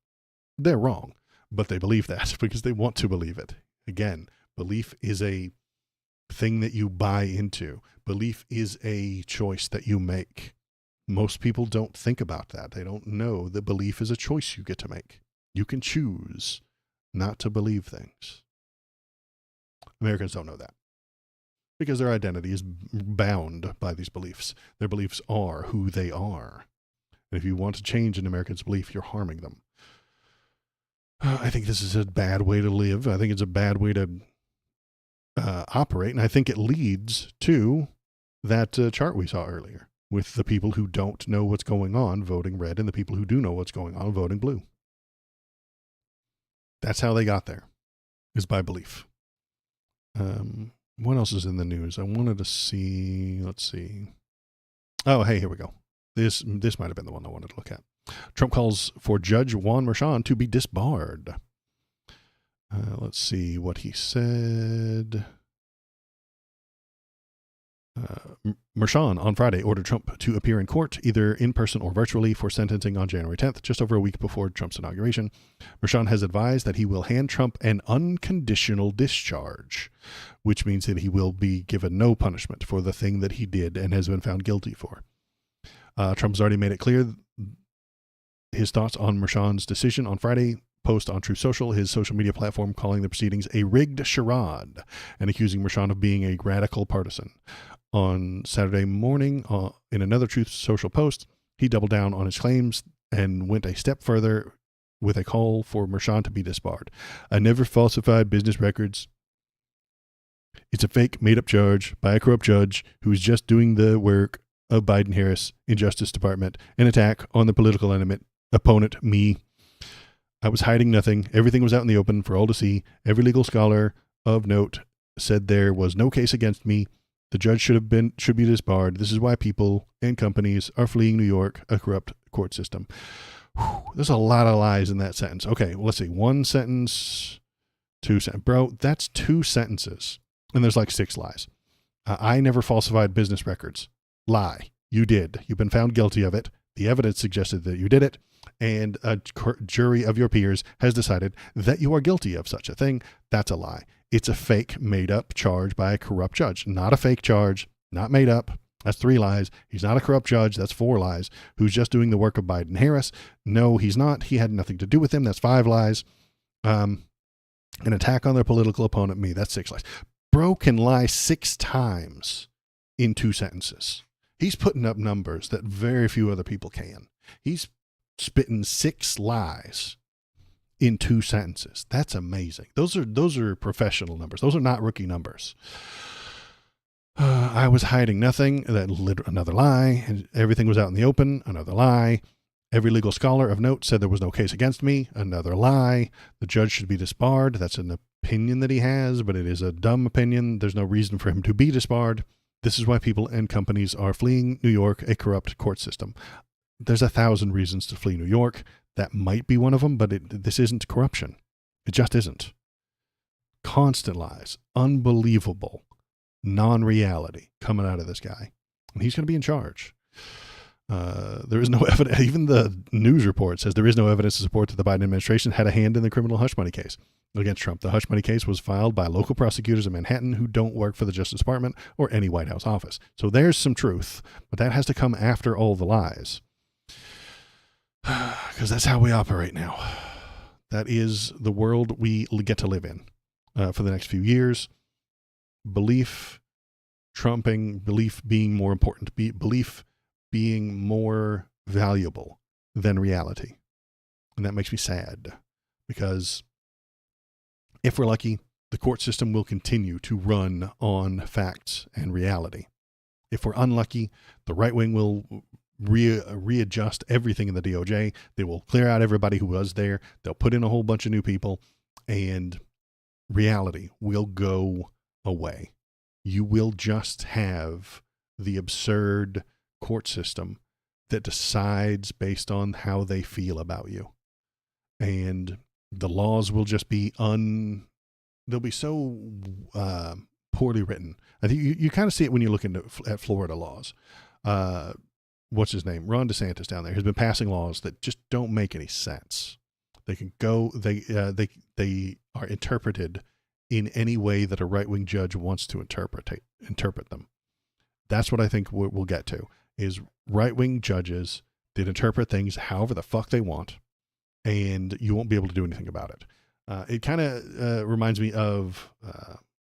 They're wrong, but they believe that because they want to believe it. Again, belief is a thing that you buy into. Belief is a choice that you make. Most people don't think about that. They don't know that belief is a choice you get to make. You can choose not to believe things. Americans don't know that because their identity is bound by these beliefs. Their beliefs are who they are. And if you want to change an American's belief, you're harming them. I think this is a bad way to live. I think it's a bad way to operate. And I think it leads to that chart we saw earlier, with the people who don't know what's going on voting red and the people who do know what's going on voting blue. That's how they got there, is by belief. What else is in the news? I wanted to see, let's see. Oh, hey, here we go. This might have been the one I wanted to look at. Trump calls for Judge Juan Merchan to be disbarred. Let's see what he said. Merchan on Friday ordered Trump to appear in court, either in person or virtually, for sentencing on January 10th, just over a week before Trump's inauguration. Merchan has advised that he will hand Trump an unconditional discharge, which means that he will be given no punishment for the thing that he did and has been found guilty for. Trump's already made it clear his thoughts on Merchan's decision on Friday. Post on Truth Social, his social media platform, calling the proceedings a rigged charade and accusing Merchan of being a radical partisan. On Saturday morning, in another Truth Social post, he doubled down on his claims and went a step further with a call for Merchan to be disbarred. I never falsified business records. It's a fake, made-up charge by a corrupt judge who's just doing the work of Biden-Harris in Justice Department, an attack on the political opponent, me. I was hiding nothing. Everything was out in the open for all to see. Every legal scholar of note said there was no case against me. The judge should be disbarred. This is why people and companies are fleeing New York, a corrupt court system. Whew, there's a lot of lies in that sentence. Okay, let's see. One sentence, two sentences. Bro, that's two sentences. And there's like 6 lies. I never falsified business records. Lie. You did. You've been found guilty of it. The evidence suggested that you did it. And a jury of your peers has decided that you are guilty of such a thing. That's a lie. It's a fake, made-up charge by a corrupt judge. Not a fake charge, not made up. That's 3 lies. He's not a corrupt judge. That's 4 lies. Who's just doing the work of Biden-Harris? No, he's not. He had nothing to do with him. That's 5 lies. An attack on their political opponent, me. That's 6 lies. Bro can lie 6 times in 2 sentences. He's putting up numbers that very few other people can. He's spitting 6 lies in 2 sentences. That's amazing. Those are professional numbers. Those are not rookie numbers. I was hiding nothing. Another lie. And everything was out in the open. Another lie. Every legal scholar of note said there was no case against me. Another lie. The judge should be disbarred. That's opinion that he has, but it is a dumb opinion. There's no reason for him to be disbarred. This is why people and companies are fleeing New York, a corrupt court system. There's 1,000 reasons to flee New York. That might be one of them, but this isn't corruption. It just isn't. Constant lies, unbelievable non-reality coming out of this guy. And he's going to be in charge. There is no evidence. Even the news report says there is no evidence to support that the Biden administration had a hand in the criminal hush money case against Trump. The hush money case was filed by local prosecutors in Manhattan who don't work for the Justice Department or any White House office. So there's some truth, but that has to come after all the lies. Because that's how we operate now. That is the world we get to live in for the next few years. Belief trumping, belief being more important, belief being more valuable than reality. And that makes me sad, because if we're lucky, the court system will continue to run on facts and reality. If we're unlucky, the right wing will readjust everything in the DOJ. They will clear out everybody who was there. They'll put in a whole bunch of new people, and reality will go away. You will just have the absurd court system that decides based on how they feel about you. And the laws will just be they'll be so poorly written. I think you kind of see it when you look at Florida laws. What's his name? Ron DeSantis down there has been passing laws that just don't make any sense. They can go, they are interpreted in any way that a right-wing judge wants to interpret them. That's what I think we'll get to, is right-wing judges that interpret things however the fuck they want, and you won't be able to do anything about it. It kind of reminds me of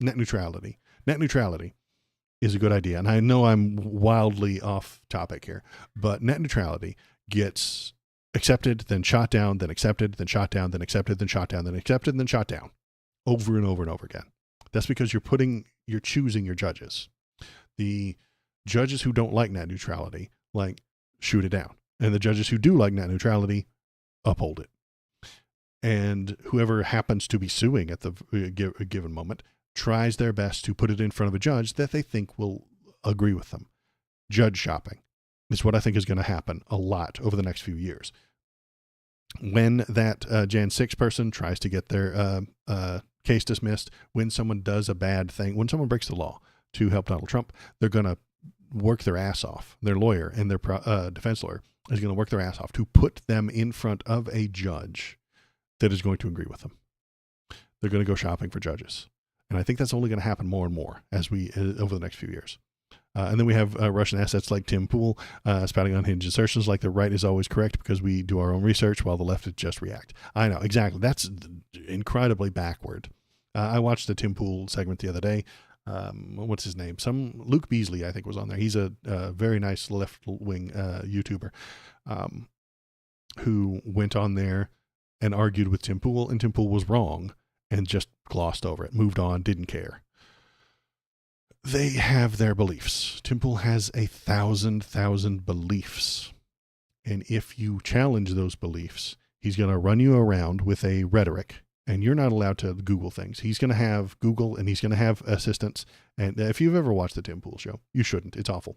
net neutrality. Net neutrality is a good idea, and I know I'm wildly off topic here, but net neutrality gets accepted, then shot down, then accepted, then shot down, then accepted, then shot down, then accepted, then shot down, over and over and over again. That's because you're choosing your judges. The judges who don't like net neutrality, shoot it down. And the judges who do like net neutrality, uphold it. And whoever happens to be suing at the given moment tries their best to put it in front of a judge that they think will agree with them. Judge shopping is what I think is going to happen a lot over the next few years. When that Jan 6 person tries to get their case dismissed, when someone does a bad thing, when someone breaks the law to help Donald Trump, they're going to work their ass off. Their lawyer and their defense lawyer is going to work their ass off to put them in front of a judge that is going to agree with them. They're going to go shopping for judges. And I think that's only going to happen more and more as we over the next few years. And then we have Russian assets like Tim Pool spouting unhinged assertions like the right is always correct because we do our own research while the left is just react. I know, exactly. That's incredibly backward. I watched the Tim Pool segment the other day. What's his name? Some Luke Beasley, I think, was on there. He's a very nice left-wing YouTuber who went on there and argued with Tim Pool, and Tim Pool was wrong and just glossed over it, moved on, didn't care. They have their beliefs. Tim Pool has 1,000 beliefs. And if you challenge those beliefs, he's going to run you around with a rhetoric, and you're not allowed to Google things. He's going to have Google, and he's going to have assistants. And if you've ever watched the Tim Pool show, you shouldn't. It's awful.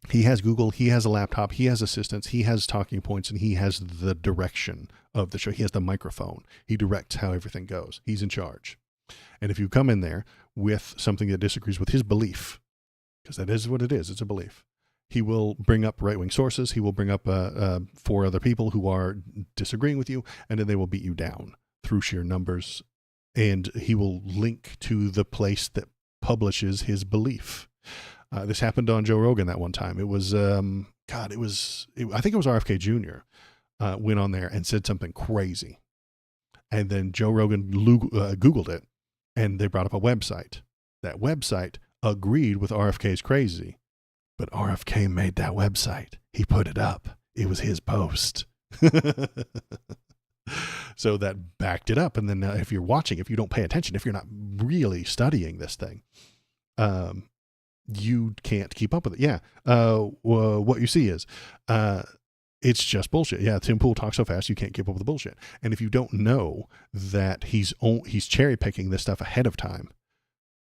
He has Google, he has a laptop, he has assistants, he has talking points, and he has the direction of the show. He has the microphone. He directs how everything goes. He's in charge. And if you come in there with something that disagrees with his belief, because that is what it is, it's a belief, he will bring up right-wing sources. He will bring up 4 other people who are disagreeing with you, and then they will beat you down through sheer numbers. And he will link to the place that publishes his belief. This happened on Joe Rogan that one time. It was, I think it was RFK Jr. Went on there and said something crazy. And then Joe Rogan Googled it, and they brought up a website. That website agreed with RFK's crazy, but RFK made that website. He put it up. It was his post. So that backed it up. And then if you're watching, if you don't pay attention, if you're not really studying this thing, you can't keep up with it. Yeah. What you see is It's just bullshit. Yeah, Tim Pool talks so fast you can't keep up with the bullshit. And if you don't know that he's cherry picking this stuff ahead of time,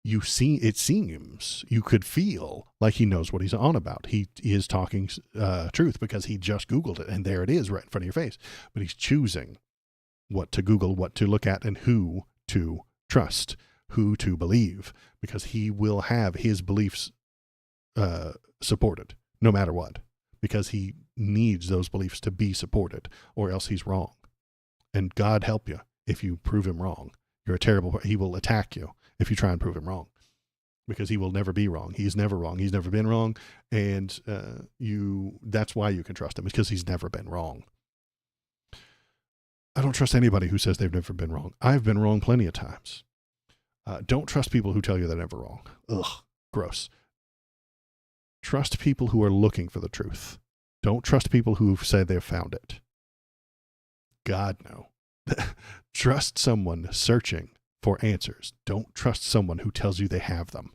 you could feel like he knows what he's on about. He is talking truth because he just Googled it, and there it is right in front of your face. But he's choosing what to Google, what to look at, and who to trust, who to believe, because he will have his beliefs supported no matter what, because he needs those beliefs to be supported, or else he's wrong. And God help you if you prove him wrong. You're a terrible, he will attack you if you try and prove him wrong, because he will never be wrong. He's never wrong. He's never been wrong. And that's why you can trust him, because he's never been wrong. I don't trust anybody who says they've never been wrong. I've been wrong plenty of times. Don't trust people who tell you they're never wrong. Ugh, gross. Trust people who are looking for the truth. Don't trust people who say they've found it. God, no. Trust someone searching for answers. Don't trust someone who tells you they have them.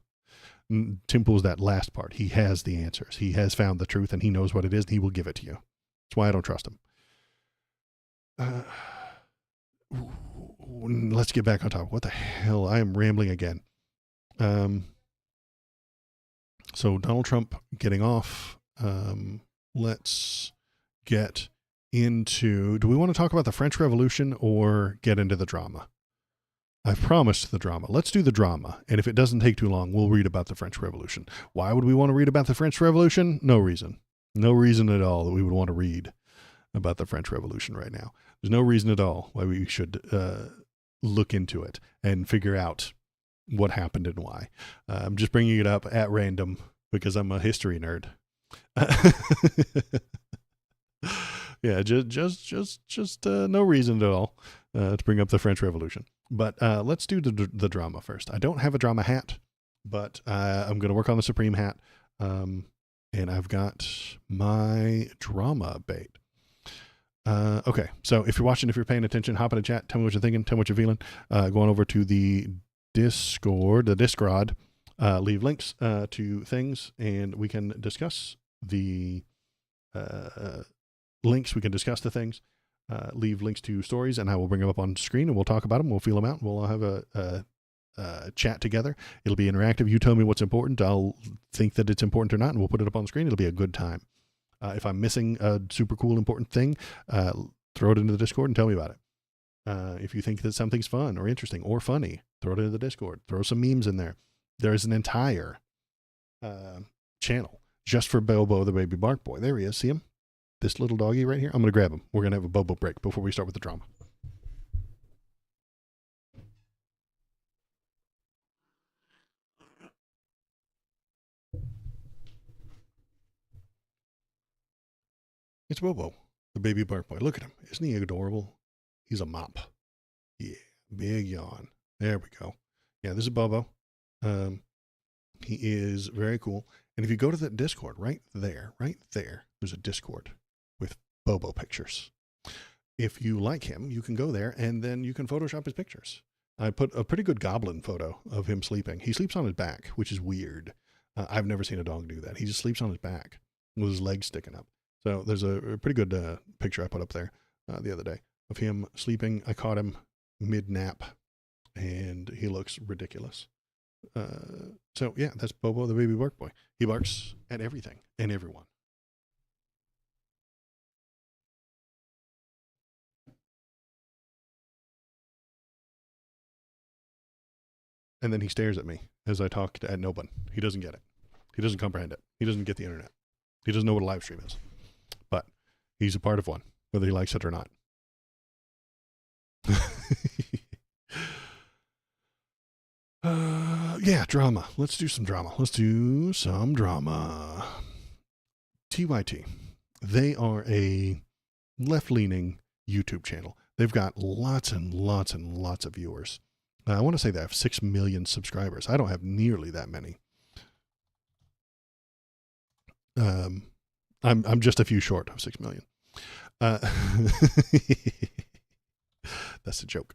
Tim Pool's that last part. He has the answers. He has found the truth, and he knows what it is, and he will give it to you. That's why I don't trust him. Let's get back on topic. What the hell? I am rambling again. So Donald Trump getting off. Let's get into, do we want to talk about the French Revolution or get into the drama? I've promised the drama. Let's do the drama. And if it doesn't take too long, we'll read about the French Revolution. Why would we want to read about the French Revolution? No reason. No reason at all that we would want to read about the French Revolution right now. There's no reason at all why we should look into it and figure out what happened and why. I'm just bringing it up at random because I'm a history nerd. Yeah, just no reason at all to bring up the French Revolution. But let's do the drama first. I don't have a drama hat, but I'm going to work on the Supreme hat. And I've got my drama bait. Okay, so if you're watching, if you're paying attention, hop in the chat. Tell me what you're thinking. Tell me what you're feeling. Going over to the Discord, leave links to things, and we can discuss the links. We can discuss the things. Leave links to stories, and I will bring them up on screen, and we'll talk about them. We'll feel them out. We'll have a chat together. It'll be interactive. You tell me what's important. I'll think that it's important or not, and we'll put it up on the screen. It'll be a good time. If I'm missing a super cool, important thing, throw it into the Discord and tell me about it. If you think that something's fun or interesting or funny, throw it into the Discord. Throw some memes in there. There's an entire channel just for Bobo the baby bark boy. There he is. See him? This little doggy right here. I'm going to grab him. We're going to have a Bobo break before we start with the drama. It's Bobo, the baby bark boy. Look at him. Isn't he adorable? He's a mop. Yeah, big yawn. There we go. Yeah, this is Bobo. He is very cool. And if you go to the Discord, right there, there's a Discord with Bobo pictures. If you like him, you can go there and then you can Photoshop his pictures. I put a pretty good goblin photo of him sleeping. He sleeps on his back, which is weird. I've never seen a dog do that. He just sleeps on his back with his legs sticking up. So there's a pretty good picture I put up there the other day of him sleeping. I caught him mid-nap, and he looks ridiculous. So, yeah, that's Bobo the baby bark boy. He barks at everything and everyone. And then he stares at me as I talk at no one. He doesn't get it. He doesn't comprehend it. He doesn't get the internet. He doesn't know what a live stream is. But he's a part of one, whether he likes it or not. Yeah, drama. Let's do some drama. TYT. They are a left-leaning YouTube channel. They've got lots and lots and lots of viewers. I want to say they have 6 million subscribers. I don't have nearly that many. I'm just a few short of 6 million. That's a joke.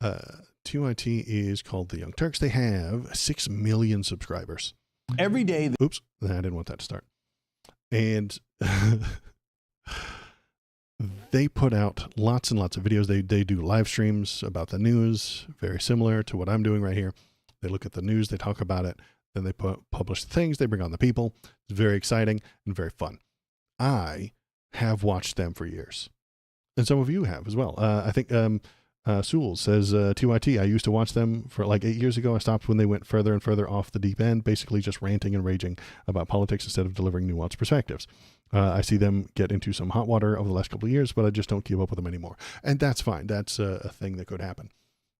TYT is called the Young Turks. They have 6 million subscribers. Every day. Oops, I didn't want that to start. And They put out lots and lots of videos. They do live streams about the news, very similar to what I'm doing right here. They look at the news, they talk about it, then they publish the things, they bring on the people. It's very exciting and very fun. I have watched them for years, and some of you have as well. I think Sewell says, TYT, I used to watch them for like 8 years ago. I stopped when they went further and further off the deep end, basically just ranting and raging about politics instead of delivering nuanced perspectives. I see them get into some hot water over the last couple of years, but I just don't keep up with them anymore. And that's fine. That's a thing that could happen.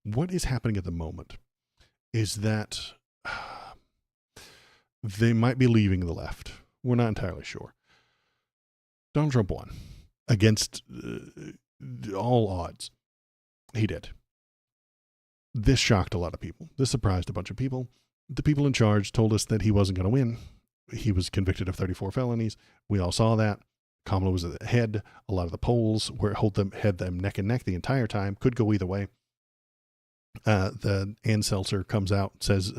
What is happening at the moment is that they might be leaving the left. We're not entirely sure. Donald Trump won against all odds. He did. This shocked a lot of people. This surprised a bunch of people. The people in charge told us that he wasn't going to win. He was convicted of 34 felonies. We all saw that. Kamala was ahead. A lot of the polls had them neck and neck the entire time. Could go either way. The Ann Seltzer comes out, says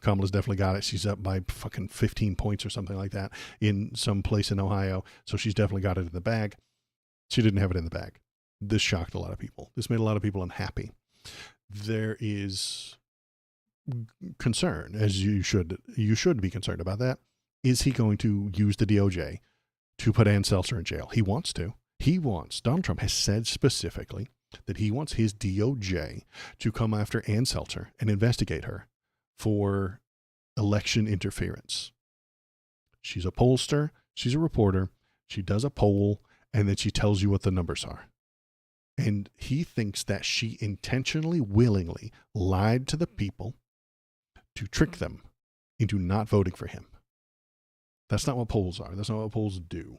Kamala's definitely got it. She's up by fucking 15 points or something like that in some place in Ohio. So she's definitely got it in the bag. She didn't have it in the bag. This shocked a lot of people. This made a lot of people unhappy. There is concern, as you should be concerned about that. Is he going to use the DOJ to put Ann Seltzer in jail? He wants to. Donald Trump has said specifically that he wants his DOJ to come after Ann Seltzer and investigate her for election interference. She's a pollster. She's a reporter. She does a poll, and then she tells you what the numbers are. And he thinks that she intentionally, willingly lied to the people to trick them into not voting for him. That's not what polls are. That's not what polls do.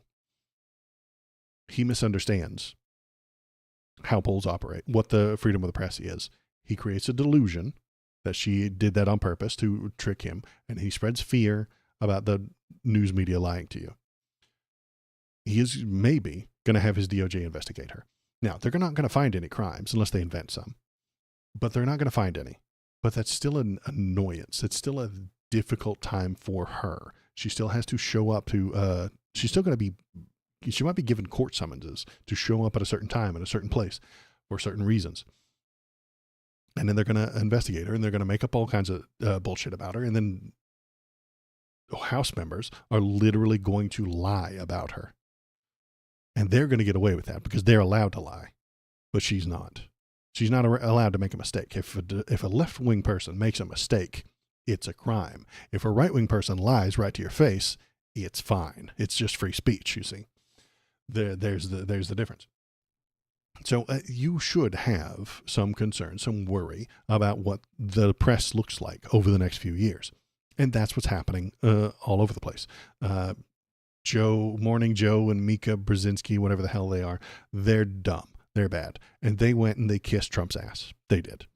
He misunderstands how polls operate, what the freedom of the press is. He creates a delusion that she did that on purpose to trick him, and he spreads fear about the news media lying to you. He is maybe going to have his DOJ investigate her. Now, they're not going to find any crimes unless they invent some, but they're not going to find any. But that's still an annoyance. It's still a difficult time for her. She still has to show up to, she's still going to be, she might be given court summonses to show up at a certain time in a certain place for certain reasons. And then they're going to investigate her, and they're going to make up all kinds of bullshit about her. And then House members are literally going to lie about her. And they're going to get away with that because they're allowed to lie, but she's not. She's not allowed to make a mistake. If a left-wing person makes a mistake, it's a crime. If a right-wing person lies right to your face, it's fine. It's just free speech, you see. There's the difference. So you should have some concern, some worry about what the press looks like over the next few years. And that's what's happening all over the place. Morning Joe and Mika Brzezinski, whatever the hell they are, they're dumb. They're bad. And they went and they kissed Trump's ass. They did.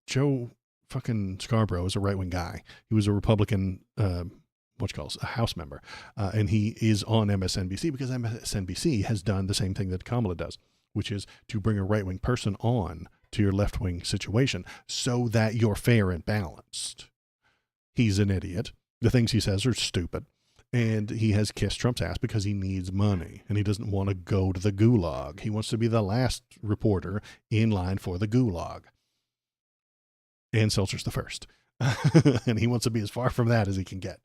Joe fucking Scarborough is a right-wing guy. He was a Republican, a House member. And he is on MSNBC because MSNBC has done the same thing that Kamala does, which is to bring a right-wing person on to your left-wing situation so that you're fair and balanced. He's an idiot. The things he says are stupid. And he has kissed Trump's ass because he needs money and he doesn't want to go to the gulag. He wants to be the last reporter in line for the gulag. And Seltzer's the first. And he wants to be as far from that as he can get.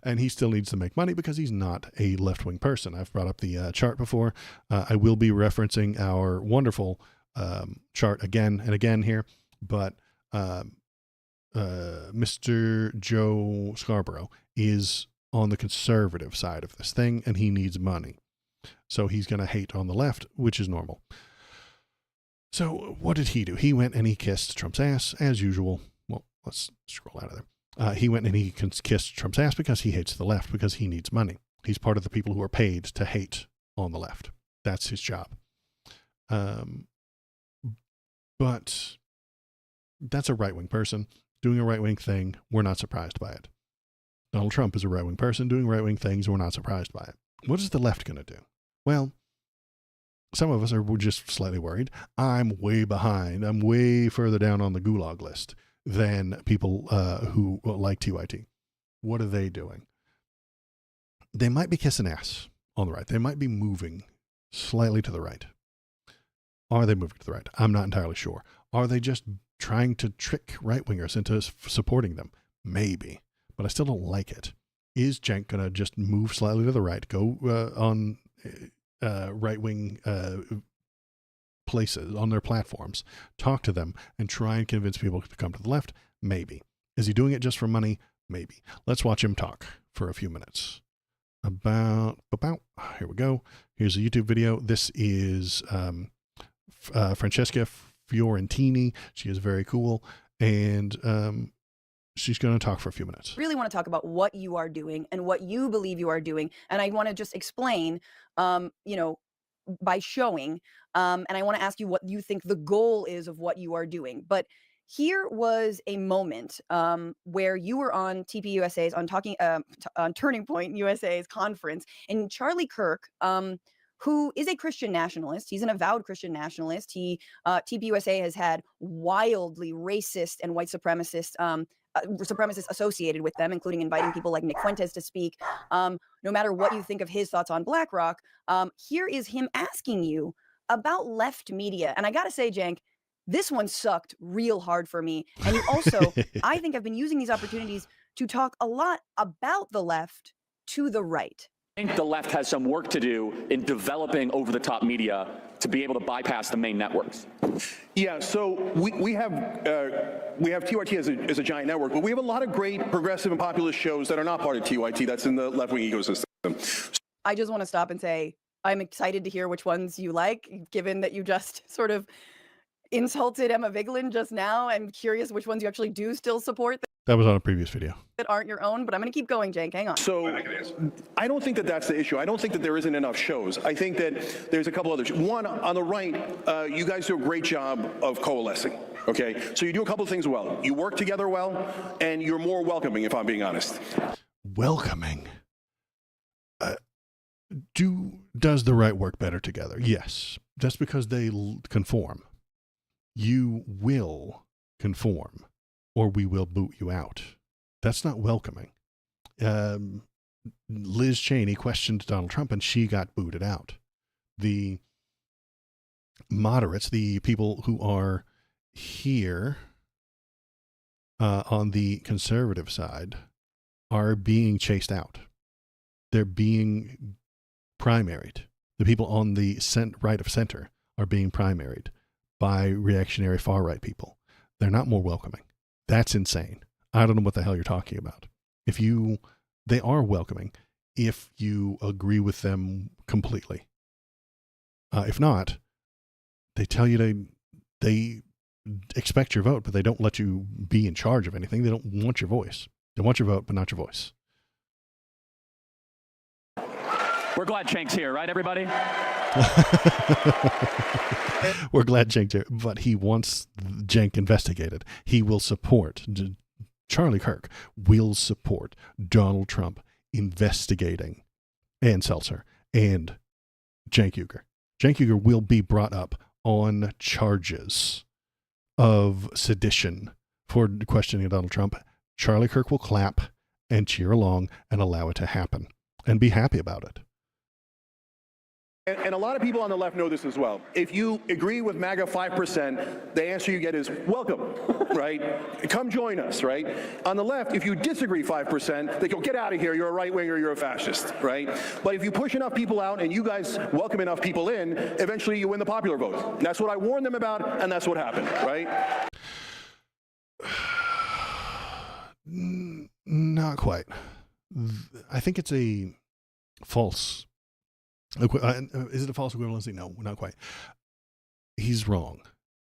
And he still needs to make money because he's not a left-wing person. I've brought up the chart before. I will be referencing our wonderful chart again and again here. But Mr. Joe Scarborough is on the conservative side of this thing, and he needs money. So he's going to hate on the left, which is normal. So what did he do? He went and he kissed Trump's ass, as usual. Well, let's scroll out of there. He went and he kissed Trump's ass because he hates the left, because he needs money. He's part of the people who are paid to hate on the left. That's his job. But that's a right-wing person doing a right-wing thing. We're not surprised by it. Donald Trump is a right-wing person doing right-wing things. We're not surprised by it. What is the left going to do? Well, some of us are just slightly worried. I'm way behind. I'm way further down on the gulag list than people who like TYT. What are they doing? They might be kissing ass. on the right. They might be moving slightly to the right. Are they moving to the right? I'm not entirely sure. Are they just trying to trick right-wingers into supporting them? Maybe, but I still don't like it. Is Cenk going to just move slightly to the right, go on right-wing places, on their platforms, talk to them, and try and convince people to come to the left? Maybe. Is he doing it just for money? Maybe. Let's watch him talk for a few minutes. Here we go. Here's a YouTube video. This is Francesca Fiorentini. She is very cool, and she's going to talk for a few minutes. Really want to talk about what you are doing and what you believe you are doing, and I want to just explain, by showing, and I want to ask you what you think the goal is of what you are doing. But here was a moment where you were on TPUSA's on Turning Point USA's conference, and Charlie Kirk, who is a Christian nationalist. He's an avowed Christian nationalist. TPUSA has had wildly racist and white supremacists associated with them, including inviting people like Nick Fuentes to speak. No matter what you think of his thoughts on BlackRock, here is him asking you about left media. And I got to say, Cenk, this one sucked real hard for me. And you also, I think I've been using these opportunities to talk a lot about the left to the right. I think the left has some work to do in developing over-the-top media to be able to bypass the main networks. Yeah, so we have TYT as a giant network, but we have a lot of great progressive and populist shows that are not part of TYT that's in the left-wing ecosystem. I just want to stop and say, I'm excited to hear which ones you like, given that you just sort of insulted Emma Vigeland just now. I'm curious which ones you actually do still support. That was on a previous video. That aren't your own, but I'm going to keep going, Cenk. Hang on. So I don't think that that's the issue. I don't think that there isn't enough shows. I think that there's a couple others. One, on the right, you guys do a great job of coalescing, okay? So you do a couple of things well. You work together well, and you're more welcoming, if I'm being honest. Welcoming. Does the right work better together? Yes. Just because they conform. You will conform, or we will boot you out. That's not welcoming. Liz Cheney questioned Donald Trump, and she got booted out. The moderates, the people who are here on the conservative side, are being chased out. They're being primaried. The people on the right of center are being primaried by reactionary far-right people. They're not more welcoming. That's insane. I don't know what the hell you're talking about. They are welcoming if you agree with them completely. If not, they tell you they expect your vote, but they don't let you be in charge of anything. They don't want your voice. They want your vote, but not your voice. We're glad Cenk's here, right, everybody? We're glad Cenk's here, but he wants Cenk investigated. He will support, Charlie Kirk will support Donald Trump investigating Ann Seltzer and Cenk Uygur. Cenk Uygur will be brought up on charges of sedition for questioning Donald Trump. Charlie Kirk will clap and cheer along and allow it to happen and be happy about it. And a lot of people on the left know this as well. If you agree with MAGA 5%, the answer you get is welcome, right? Come join us, right? On the left, if you disagree 5%, they go, get out of here, you're a right-winger, you're a fascist, right? But if you push enough people out and you guys welcome enough people in, eventually you win the popular vote. That's what I warned them about, and that's what happened, right? Not quite. I think it's a false. Is it a false equivalency? No, not quite. He's wrong.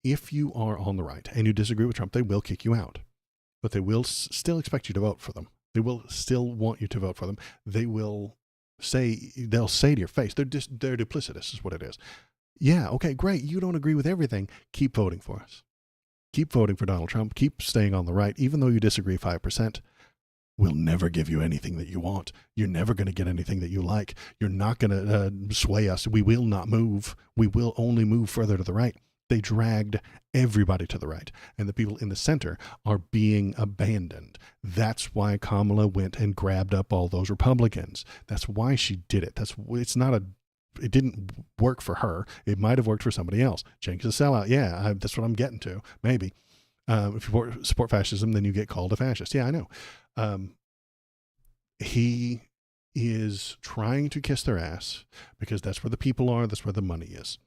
If you are on the right and you disagree with Trump, they will kick you out. But they will still expect you to vote for them. They will still want you to vote for them. They'll say to your face, they're duplicitous is what it is. Yeah, okay, great. You don't agree with everything. Keep voting for us. Keep voting for Donald Trump. Keep staying on the right, even though you disagree 5%. We'll never give you anything that you want. You're never going to get anything that you like. You're not going to sway us. We will not move. We will only move further to the right. They dragged everybody to the right, and the people in the center are being abandoned. That's why Kamala went and grabbed up all those Republicans. That's why she did it. It didn't work for her. It might have worked for somebody else. Cenk is a sellout. Yeah, that's what I'm getting to. Maybe. If you support fascism, then you get called a fascist. Yeah, I know. He is trying to kiss their ass because that's where the people are. That's where the money is.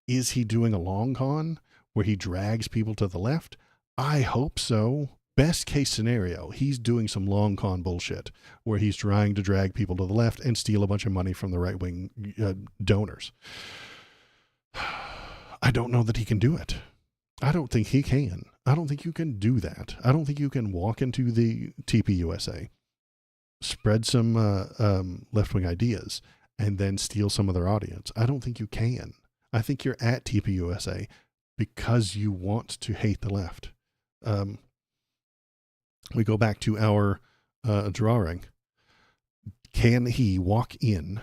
Is he doing a long con where he drags people to the left? I hope so. Best case scenario, he's doing some long con bullshit where he's trying to drag people to the left and steal a bunch of money from the right-wing donors. I don't know that he can do it. I don't think he can. I don't think you can do that. I don't think you can walk into the TPUSA, spread some left-wing ideas, and then steal some of their audience. I don't think you can. I think you're at TPUSA because you want to hate the left. We go back to our drawing. Can he walk in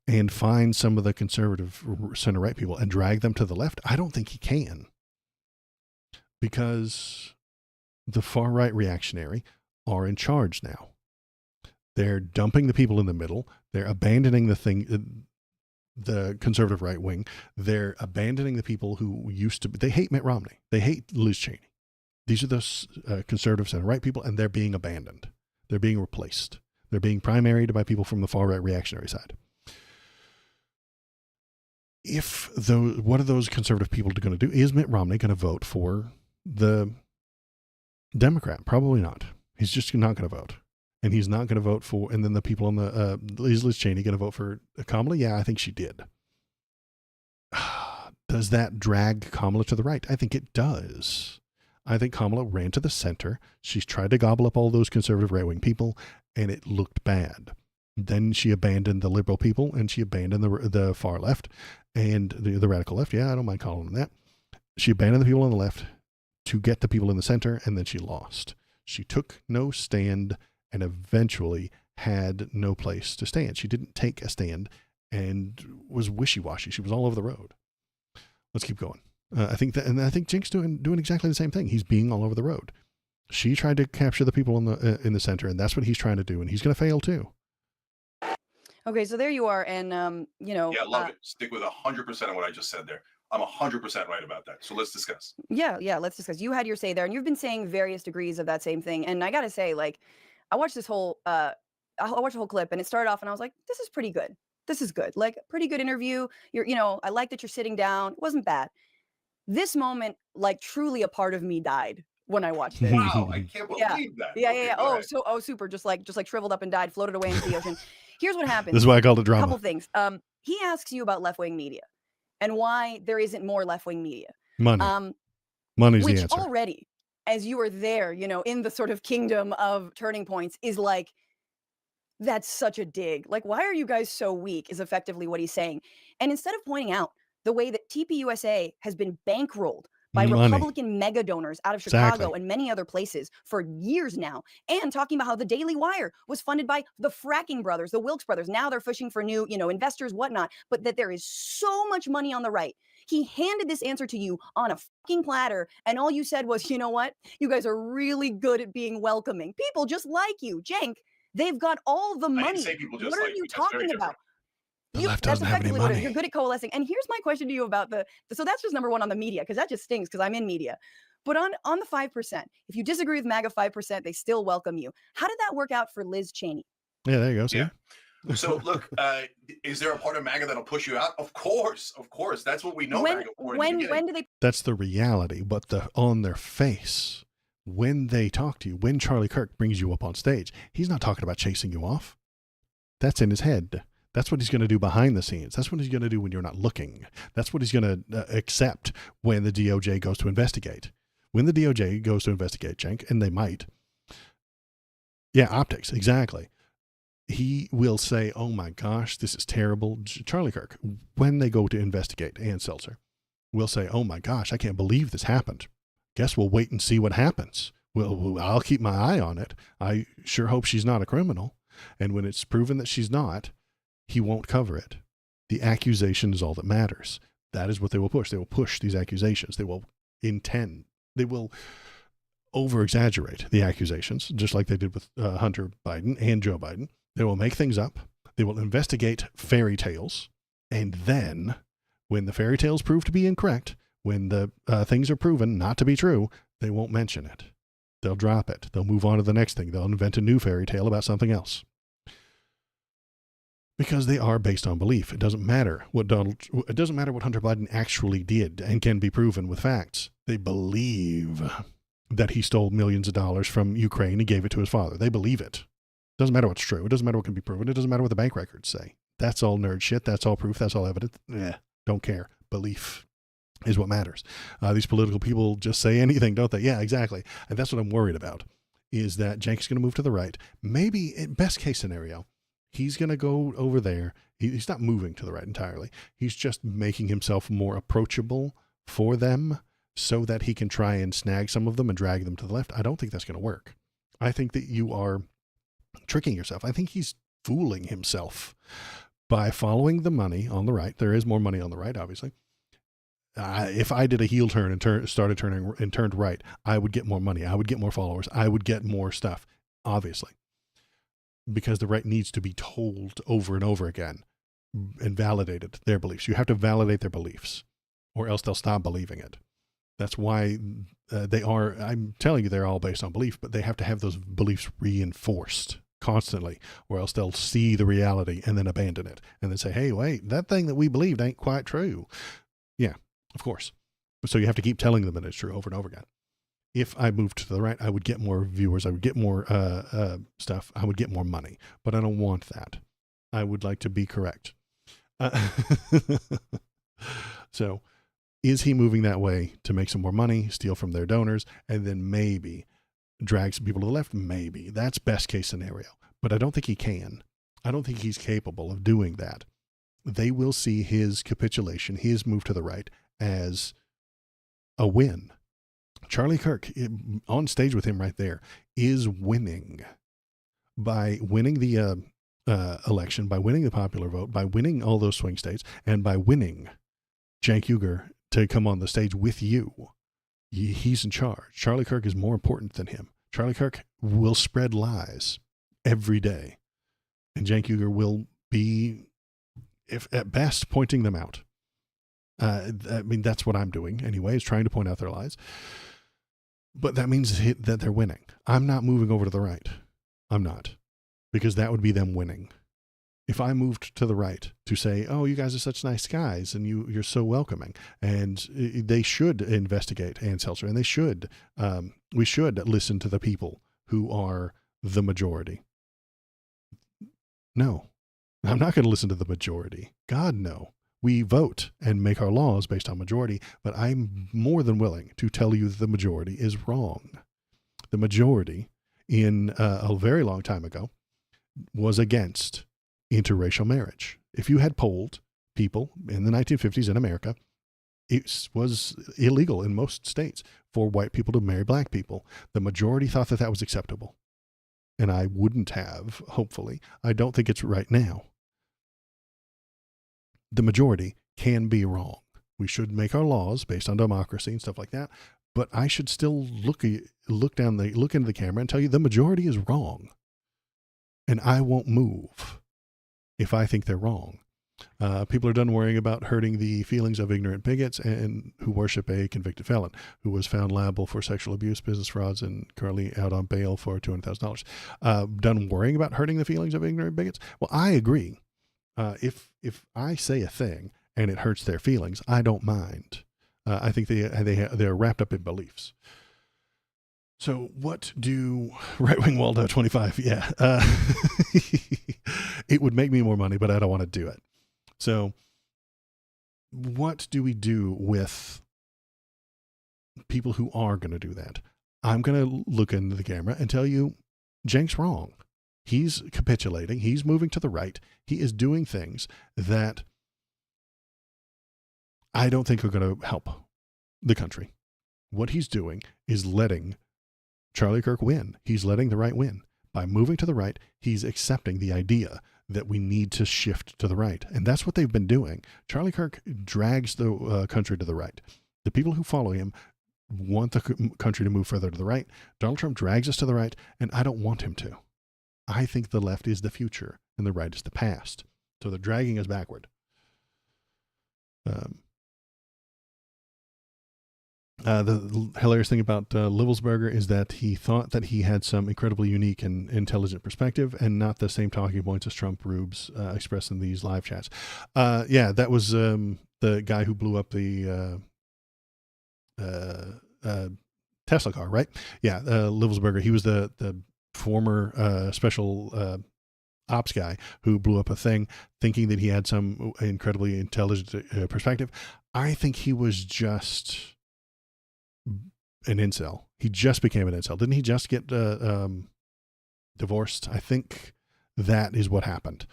and find some of the conservative center-right people and drag them to the left? I don't think he can, because the far-right reactionary are in charge now. They're dumping the people in the middle. They're abandoning the conservative right wing. They're abandoning the people who used to be. They hate Mitt Romney. They hate Liz Cheney. These are the conservative center-right people, and they're being abandoned. They're being replaced. They're being primaried by people from the far-right reactionary side. What are those conservative people going to do? Is Mitt Romney going to vote for the Democrat? Probably not. He's just not going to vote. And he's not going to vote for, and then the people on the, is Liz Cheney going to vote for Kamala? Yeah, I think she did. Does that drag Kamala to the right? I think it does. I think Kamala ran to the center. She's tried to gobble up all those conservative right-wing people, and it looked bad. Then she abandoned the liberal people, and she abandoned the far left and the radical left. Yeah, I don't mind calling them that. She abandoned the people on the left to get the people in the center, and then she lost. She took no stand and eventually had no place to stand. She didn't take a stand and was wishy-washy. She was all over the road. Let's keep going. I think Cenk's doing exactly the same thing. He's being all over the road. She tried to capture the people in the center, and that's what he's trying to do, and he's going to fail too. Okay, so there you are, and Yeah, love it. Stick with 100% of what I just said there. I'm 100% right about that. So let's discuss. Yeah, let's discuss. You had your say there, and you've been saying various degrees of that same thing. And I gotta say, like, I watched this whole I watched the whole clip, and it started off, and I was like, this is pretty good. This is good. Like, pretty good interview. I like that you're sitting down. It wasn't bad. This moment, like, truly a part of me died when I watched it. Wow, I can't believe that. Yeah. Okay, Oh, super. Just like shriveled up and died, floated away into the ocean. Here's what happened. This is why I called it drama. A couple things. He asks you about left-wing media and why there isn't more left-wing media. Money. Money's the answer. Which already, as you are there, in the sort of kingdom of turning points, is like, that's such a dig. Like, why are you guys so weak is effectively what he's saying. And instead of pointing out the way that TPUSA has been bankrolled by Republican mega donors out of Chicago and many other places for years now, and talking about how the Daily Wire was funded by the fracking brothers, the Wilkes brothers. Now they're fishing for new, investors, whatnot, but that there is so much money on the right. He handed this answer to you on a fucking platter, and all you said was, you know what? You guys are really good at being welcoming. People just like you. Cenk, they've got all the money. I didn't say people just what are like you me. That's very talking about? different. The left doesn't have any money. You're good at coalescing. And here's my question to you about so that's just number one on the media, because that just stings because I'm in media. But on the 5%, if you disagree with MAGA 5%, they still welcome you. How did that work out for Liz Cheney? Yeah, there you go. See? Yeah. So look, is there a part of MAGA that'll push you out? Of course. That's what we know. When do they? That's the reality. But on their face, when they talk to you, when Charlie Kirk brings you up on stage, he's not talking about chasing you off. That's in his head. That's what he's going to do behind the scenes. That's what he's going to do when you're not looking. That's what he's going to accept when the DOJ goes to investigate. When the DOJ goes to investigate, Cenk, and they might. Yeah, optics, exactly. He will say, oh my gosh, this is terrible. Charlie Kirk, when they go to investigate Ann Seltzer, will say, oh my gosh, I can't believe this happened. Guess we'll wait and see what happens. Well, I'll keep my eye on it. I sure hope she's not a criminal. And when it's proven that she's not, he won't cover it. The accusation is all that matters. That is what they will push. They will push these accusations. They will over-exaggerate the accusations, just like they did with Hunter Biden and Joe Biden. They will make things up. They will investigate fairy tales. And then, when the fairy tales prove to be incorrect, when the things are proven not to be true, they won't mention it. They'll drop it. They'll move on to the next thing. They'll invent a new fairy tale about something else. Because they are based on belief. It doesn't matter what Hunter Biden actually did and can be proven with facts. They believe that he stole millions of dollars from Ukraine and gave it to his father. They believe it. It doesn't matter what's true. It doesn't matter what can be proven. It doesn't matter what the bank records say. That's all nerd shit. That's all proof. That's all evidence. Don't care. Belief is what matters. These political people just say anything, don't they? Yeah, exactly. And that's what I'm worried about, is that Cenk's going to move to the right. Maybe, in best case scenario, he's going to go over there. He's not moving to the right entirely. He's just making himself more approachable for them so that he can try and snag some of them and drag them to the left. I don't think that's going to work. I think that you are tricking yourself. I think he's fooling himself by following the money on the right. There is more money on the right, obviously. If I did a heel turn and started turning and turned right, I would get more money. I would get more followers. I would get more stuff, obviously. Because the right needs to be told over and over again and validated their beliefs. You have to validate their beliefs or else they'll stop believing it. That's why I'm telling you, they're all based on belief, but they have to have those beliefs reinforced constantly or else they'll see the reality and then abandon it and then say, hey, wait, that thing that we believed ain't quite true. Yeah, of course. So you have to keep telling them that it's true over and over again. If I moved to the right, I would get more viewers. I would get more stuff. I would get more money. But I don't want that. I would like to be correct. So is he moving that way to make some more money, steal from their donors, and then maybe drag some people to the left? Maybe. That's best case scenario. But I don't think he can. I don't think he's capable of doing that. They will see his capitulation, his move to the right, as a win. Charlie Kirk, on stage with him right there, is winning by winning the election, by winning the popular vote, by winning all those swing states, and by winning Cenk Uygur to come on the stage with you. He's in charge. Charlie Kirk is more important than him. Charlie Kirk will spread lies every day, and Cenk Uygur will be, if at best, pointing them out. I mean, that's what I'm doing anyway, is trying to point out their lies. But that means that they're winning. I'm not moving over to the right. I'm not. Because that would be them winning. If I moved to the right to say, oh, you guys are such nice guys and you're so welcoming, and they should investigate Ann Seltzer, and we should listen to the people who are the majority. No, I'm not going to listen to the majority. God, no. We vote and make our laws based on majority, but I'm more than willing to tell you that the majority is wrong. The majority, in a very long time ago, was against interracial marriage. If you had polled people in the 1950s in America, it was illegal in most states for white people to marry black people. The majority thought that that was acceptable. And I wouldn't have, hopefully. I don't think it's right now. The majority can be wrong. We should make our laws based on democracy and stuff like that. But I should still look into the camera and tell you the majority is wrong. And I won't move if I think they're wrong. People are done worrying about hurting the feelings of ignorant bigots and who worship a convicted felon who was found liable for sexual abuse, business frauds, and currently out on bail for $200,000. Done worrying about hurting the feelings of ignorant bigots? Well, I agree. If I say a thing and it hurts their feelings, I don't mind. I think they're wrapped up in beliefs. So what do right-wing Waldo 25? Yeah. It would make me more money, but I don't want to do it. So what do we do with people who are going to do that? I'm going to look into the camera and tell you, Cenk's wrong. He's capitulating. He's moving to the right. He is doing things that I don't think are going to help the country. What he's doing is letting Charlie Kirk win. He's letting the right win. By moving to the right, he's accepting the idea that we need to shift to the right. And that's what they've been doing. Charlie Kirk drags the country to the right. The people who follow him want the country to move further to the right. Donald Trump drags us to the right, and I don't want him to. I think the left is the future and the right is the past. So they're dragging us backward. The hilarious thing about Livelsberger is that he thought that he had some incredibly unique and intelligent perspective and not the same talking points as Trump rubes expressed in these live chats. Yeah, that was the guy who blew up the Tesla car, right? Yeah, Livelsberger. He was the former special ops guy who blew up a thing thinking that he had some incredibly intelligent perspective. I think he was just an incel. He just became an incel. Didn't he just get divorced? I think that is what happened.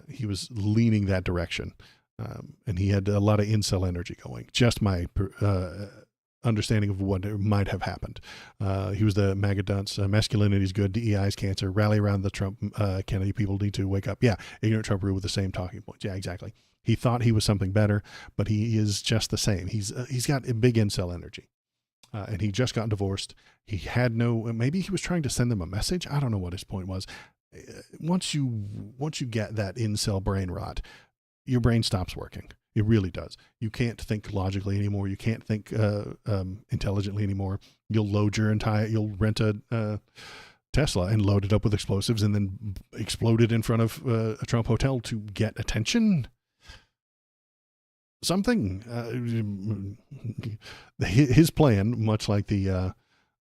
He was leaning that direction. And he had a lot of incel energy going. Just my understanding of what might have happened. He was the MAGA dunce. Masculinity is good. DEI is cancer. Rally around the Trump Kennedy. People need to wake up. Yeah, ignorant Trump rule with the same talking points. Yeah, exactly. He thought he was something better, but he is just the same. He's got a big incel energy. And he just got divorced. He had maybe he was trying to send them a message. I don't know what his point was. Once you get that incel brain rot, your brain stops working. It really does. You can't think logically anymore. You can't think intelligently anymore. You'll rent a Tesla and load it up with explosives and then explode it in front of a Trump hotel to get attention. Something. His plan, much like the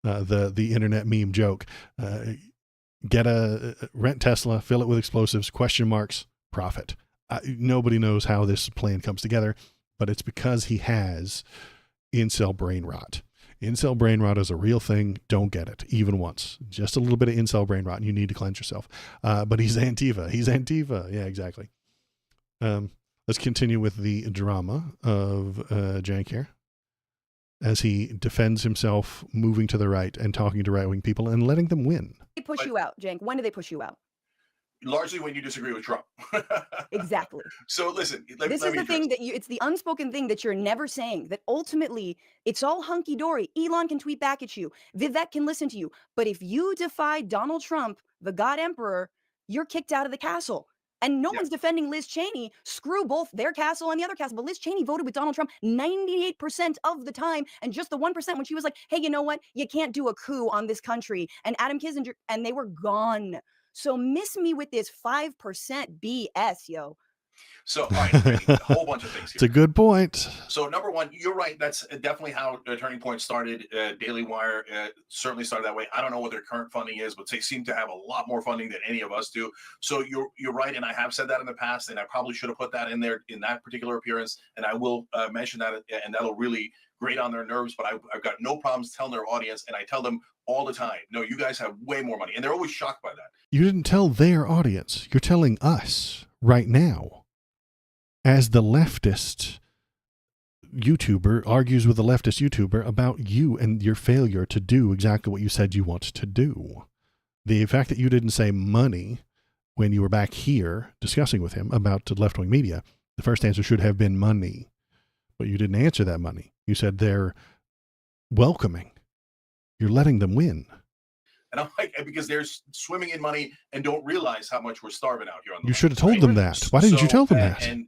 internet meme joke, rent Tesla, fill it with explosives, question marks, profit. Nobody knows how this plan comes together, but it's because he has incel brain rot. Incel brain rot is a real thing. Don't get it, even once. Just a little bit of incel brain rot, and you need to cleanse yourself. But he's Antifa. He's Antifa. Yeah, exactly. Let's continue with the drama of Jank here as he defends himself, moving to the right and talking to right-wing people and letting them win. They push you out, Jank. When do they push you out? Largely when you disagree with Trump. Exactly. So listen, this is the thing that it's the unspoken thing that you're never saying, that ultimately it's all hunky-dory. Elon can tweet back at you. Vivek can listen to you. But if you defy Donald Trump, the God Emperor, you're kicked out of the castle. And no one's defending Liz Cheney. Screw both their castle and the other castle. But Liz Cheney voted with Donald Trump 98% of the time. And just the 1% when she was like, hey, you know what? You can't do a coup on this country. And Adam Kissinger, and they were gone. So miss me with this 5% BS, yo. So, all right, a whole bunch of things here. It's a good point. So, number one, you're right. That's definitely how Turning Point started. Daily Wire certainly started that way. I don't know what their current funding is, but they seem to have a lot more funding than any of us do. So, you're right, and I have said that in the past, and I probably should have put that in there in that particular appearance, and I will mention that, and that'll really grate on their nerves. But I've got no problems telling their audience, and I tell them all the time, no, you guys have way more money, and they're always shocked by that. You didn't tell their audience. You're telling us right now. As the leftist YouTuber argues with the leftist YouTuber about you and your failure to do exactly what you said you want to do. The fact that you didn't say money when you were back here discussing with him about left-wing media, the first answer should have been money. But you didn't answer that money. You said they're welcoming. You're letting them win. And I'm like, because they're swimming in money and don't realize how much we're starving out here. On the you should have told them that. Why didn't you tell them that? And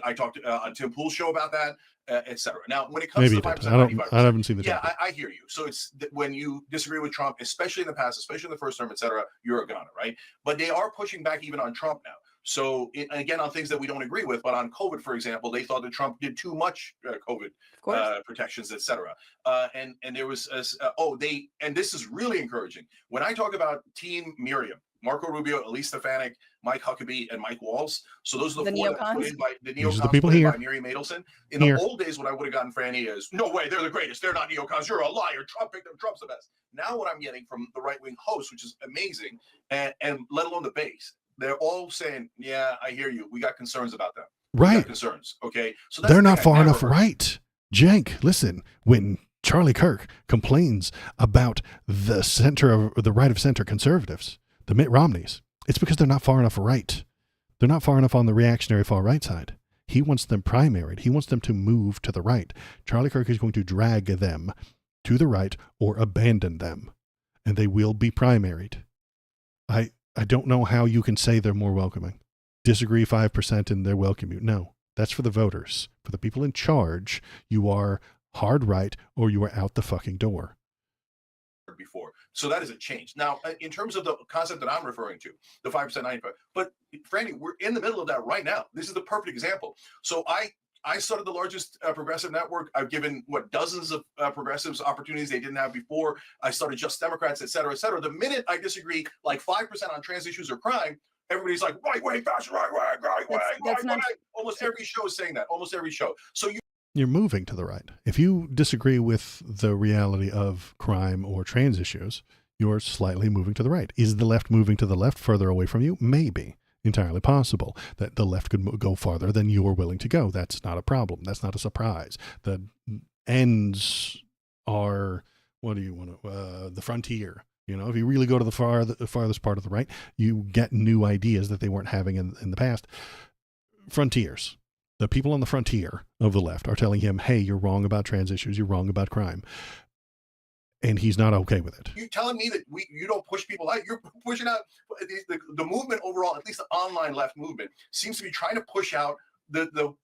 I talked on Tim Pool's show about that, etc. Now, when it comes Maybe to 5%, I haven't seen the topic. I hear you. So it's when you disagree with Trump, especially in the past, especially in the first term, etc., you're a goner, right? But they are pushing back even on Trump now. So again, on things that we don't agree with, but on COVID, for example, they thought that Trump did too much COVID protections, etc. And there was and this is really encouraging. When I talk about Team Miriam, Marco Rubio, Elise Stefanik, Mike Huckabee, and Mike Walz. So those are the four that put in by the neocons put in by Miriam Adelson. In the old days, what I would have gotten for Annie is, no way, they're the greatest. They're not neocons. You're a liar. Trump picked them. Trump's the best. Now what I'm getting from the right-wing hosts, which is amazing, and let alone the base, they're all saying, yeah, I hear you. We got concerns about them. Right. We got concerns. Okay. So that's they're not far enough right. Jank, listen, when Charlie Kirk complains about the right of center conservatives, the Mitt Romneys, it's because they're not far enough right. They're not far enough on the reactionary far right side. He wants them primaried. He wants them to move to the right. Charlie Kirk is going to drag them to the right or abandon them, and they will be primaried. I don't know how you can say they're more welcoming. Disagree 5% and they're welcome you. No, that's for the voters. For the people in charge, you are hard right or you are out the fucking door. Before. So that is a change. Now, in terms of the concept that I'm referring to, the 5%, 95%, but Franny, we're in the middle of that right now. This is the perfect example. So I started the largest progressive network. I've given dozens of progressives opportunities they didn't have before. I started Just Democrats, et cetera, et cetera. The minute I disagree like 5% on trans issues or crime, everybody's like, right wing, fascist, right wing. Almost every show is saying that. Almost every show. So you're moving to the right. If you disagree with the reality of crime or trans issues, you're slightly moving to the right. Is the left moving to the left further away from you? Maybe. Entirely possible that the left could go farther than you're willing to go. That's not a problem. That's not a surprise. The ends are, what do you want to, the frontier. You know, if you really go to the farthest part of the right, you get new ideas that they weren't having in the past. Frontiers. The people on the frontier of the left are telling him, hey, you're wrong about trans issues. You're wrong about crime. And he's not okay with it. You telling me that you don't push people out? You're pushing out the movement overall, at least the online left movement, seems to be trying to push out the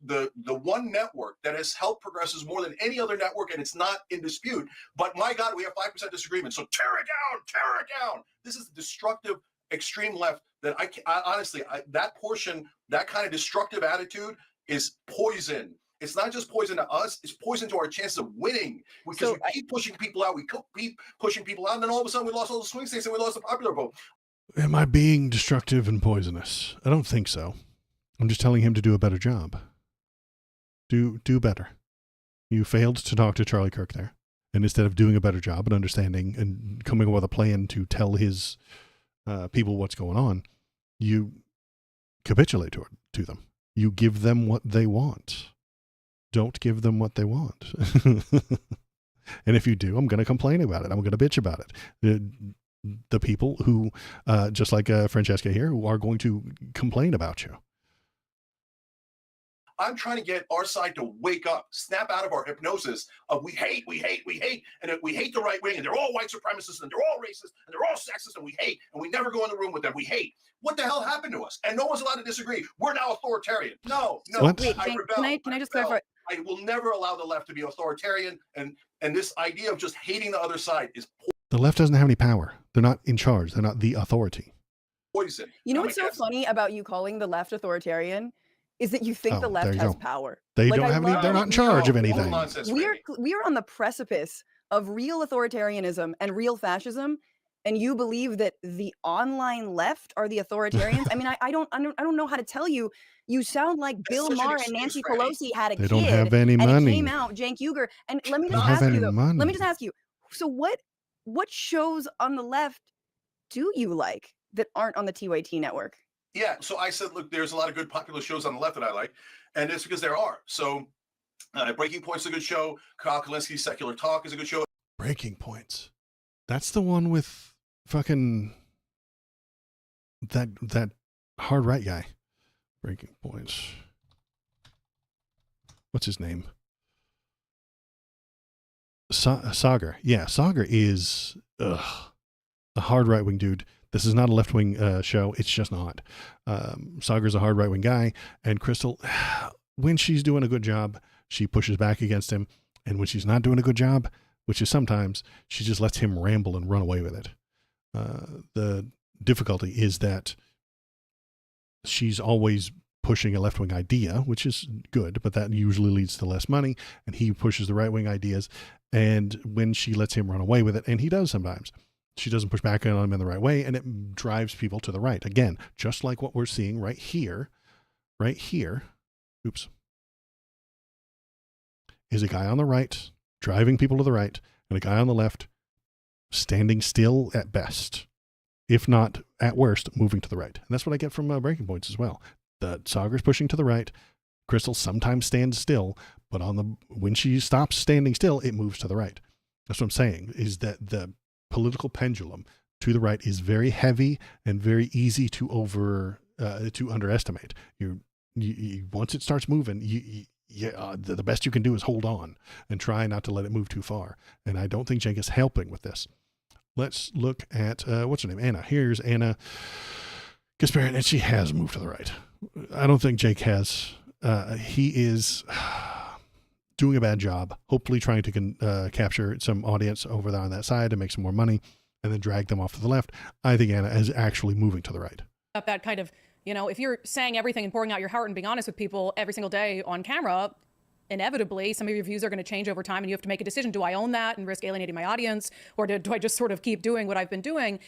one network that has helped progressives more than any other network, and it's not in dispute. But my God, we have 5% disagreement. So tear it down. This is the destructive extreme left that I honestly, that portion, that kind of destructive attitude is poison. It's not just poison to us, it's poison to our chance of winning because we keep pushing people out. We keep pushing people out, and then all of a sudden we lost all the swing states and we lost the popular vote. Am I being destructive and poisonous? I don't think so. I'm just telling him to do a better job. Do better. You failed to talk to Charlie Kirk there. And instead of doing a better job and understanding and coming up with a plan to tell his people what's going on, you capitulate to them. You give them what they want. Don't give them what they want. And if you do, I'm going to complain about it. I'm going to bitch about it. The people who, just like Francesca here, who are going to complain about you. I'm trying to get our side to wake up, snap out of our hypnosis of we hate, and we hate the right wing, and they're all white supremacists, and they're all racist, and they're all sexist, and we hate, and we never go in the room with them. We hate. What the hell happened to us? And no one's allowed to disagree. We're now authoritarian. No. What? Wait, can I just clarify? I will never allow the left to be authoritarian, and this idea of just hating the other side is the left doesn't have any power. They're not in charge. They're not the authority. poison. You know what's so funny about you calling the left authoritarian is that you think the left has power. They don't have any. They're not in charge of anything. We are on the precipice of real authoritarianism and real fascism, and you believe that the online left are the authoritarians. I mean, I don't know how to tell you. You sound like Bill Maher and Nancy Pelosi had a kid. They don't have any money. And it came out, Cenk Uygur. And let me just ask you though. Let me just ask you. So what shows on the left do you like that aren't on the TYT network? Yeah, so I said, look, there's a lot of good popular shows on the left that I like, and it's because there are. So Breaking Point's a good show. Kyle Kalinski's Secular Talk is a good show. Breaking Points. That's the one with fucking that hard right guy. Breaking Points. What's his name? Sagar. Yeah, Sagar is a hard right-wing dude. This is not a left-wing show. It's just not. Sagar's a hard right-wing guy. And Crystal, when she's doing a good job, she pushes back against him. And when she's not doing a good job, which is sometimes, she just lets him ramble and run away with it. The difficulty is that she's always pushing a left-wing idea, which is good, but that usually leads to less money. And he pushes the right-wing ideas. And when she lets him run away with it, and he does sometimes, she doesn't push back on him in the right way, and it drives people to the right. Again, just like what we're seeing right here, oops, is a guy on the right driving people to the right, and a guy on the left standing still at best, if not at worst, moving to the right. And that's what I get from Breaking Points as well. The Sagar's pushing to the right. Crystal sometimes stands still, but when she stops standing still, it moves to the right. That's what I'm saying, is that the political pendulum to the right is very heavy and very easy to to underestimate. You once it starts moving, the best you can do is hold on and try not to let it move too far. And I don't think Jake is helping with this. Let's look at, what's her name? Anna. Here's Anna Kasparian, and she has moved to the right. I don't think Jake has. He is doing a bad job, hopefully trying to capture some audience over there on that side and make some more money and then drag them off to the left. I think Anna is actually moving to the right. That kind of, if you're saying everything and pouring out your heart and being honest with people every single day on camera, inevitably some of your views are going to change over time, and you have to make a decision. Do I own that and risk alienating my audience, or do I just sort of keep doing what I've been doing?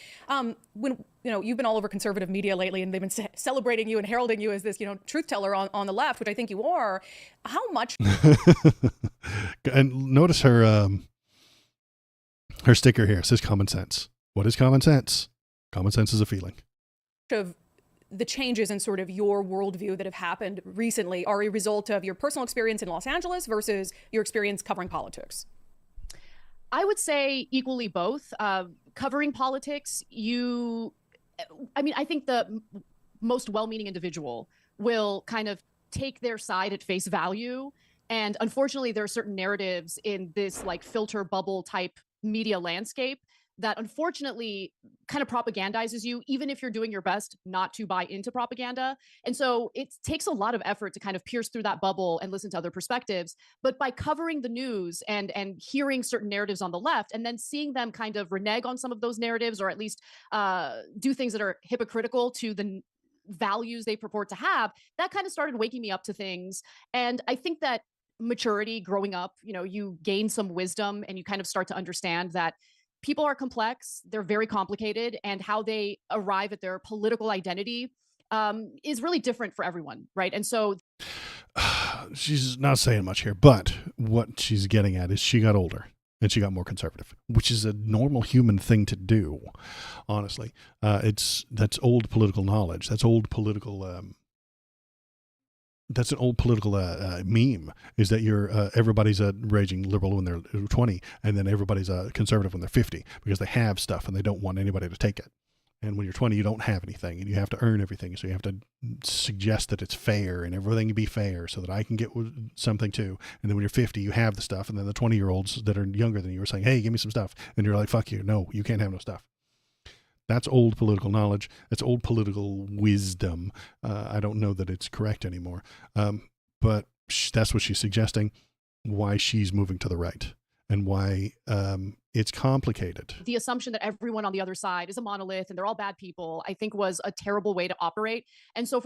When you've been all over conservative media lately, and they've been celebrating you and heralding you as this truth teller on the left, which I think you are. How much? And notice her sticker here. It says common sense. What is common sense? Common sense is a feeling. Of the changes in sort of your worldview that have happened recently are a result of your personal experience in Los Angeles versus your experience covering politics? I would say equally both. Covering politics, I think the most well-meaning individual will kind of take their side at face value. And unfortunately, there are certain narratives in this like filter bubble type media landscape that unfortunately kind of propagandizes you, even if you're doing your best not to buy into propaganda. And so it takes a lot of effort to kind of pierce through that bubble and listen to other perspectives. But by covering the news and hearing certain narratives on the left, and then seeing them kind of renege on some of those narratives, or at least do things that are hypocritical to the values they purport to have, that kind of started waking me up to things. And I think that maturity, growing up, you gain some wisdom and you kind of start to understand that people are complex, they're very complicated, and how they arrive at their political identity is really different for everyone, right? And so she's not saying much here, but what she's getting at is she got older and she got more conservative, which is a normal human thing to do, honestly. That's old political knowledge. That's old political that's an old political meme, is that everybody's a raging liberal when they're 20, and then everybody's a conservative when they're 50, because they have stuff and they don't want anybody to take it. And when you're 20, you don't have anything, and you have to earn everything. So you have to suggest that it's fair and everything can be fair so that I can get something too. And then when you're 50, you have the stuff. And then the 20-year-olds that are younger than you are saying, hey, give me some stuff. And you're like, fuck you. No, you can't have no stuff. That's old political knowledge. That's old political wisdom. I don't know that it's correct anymore. But that's what she's suggesting, why she's moving to the right and why it's complicated. The assumption that everyone on the other side is a monolith and they're all bad people, I think, was a terrible way to operate. And so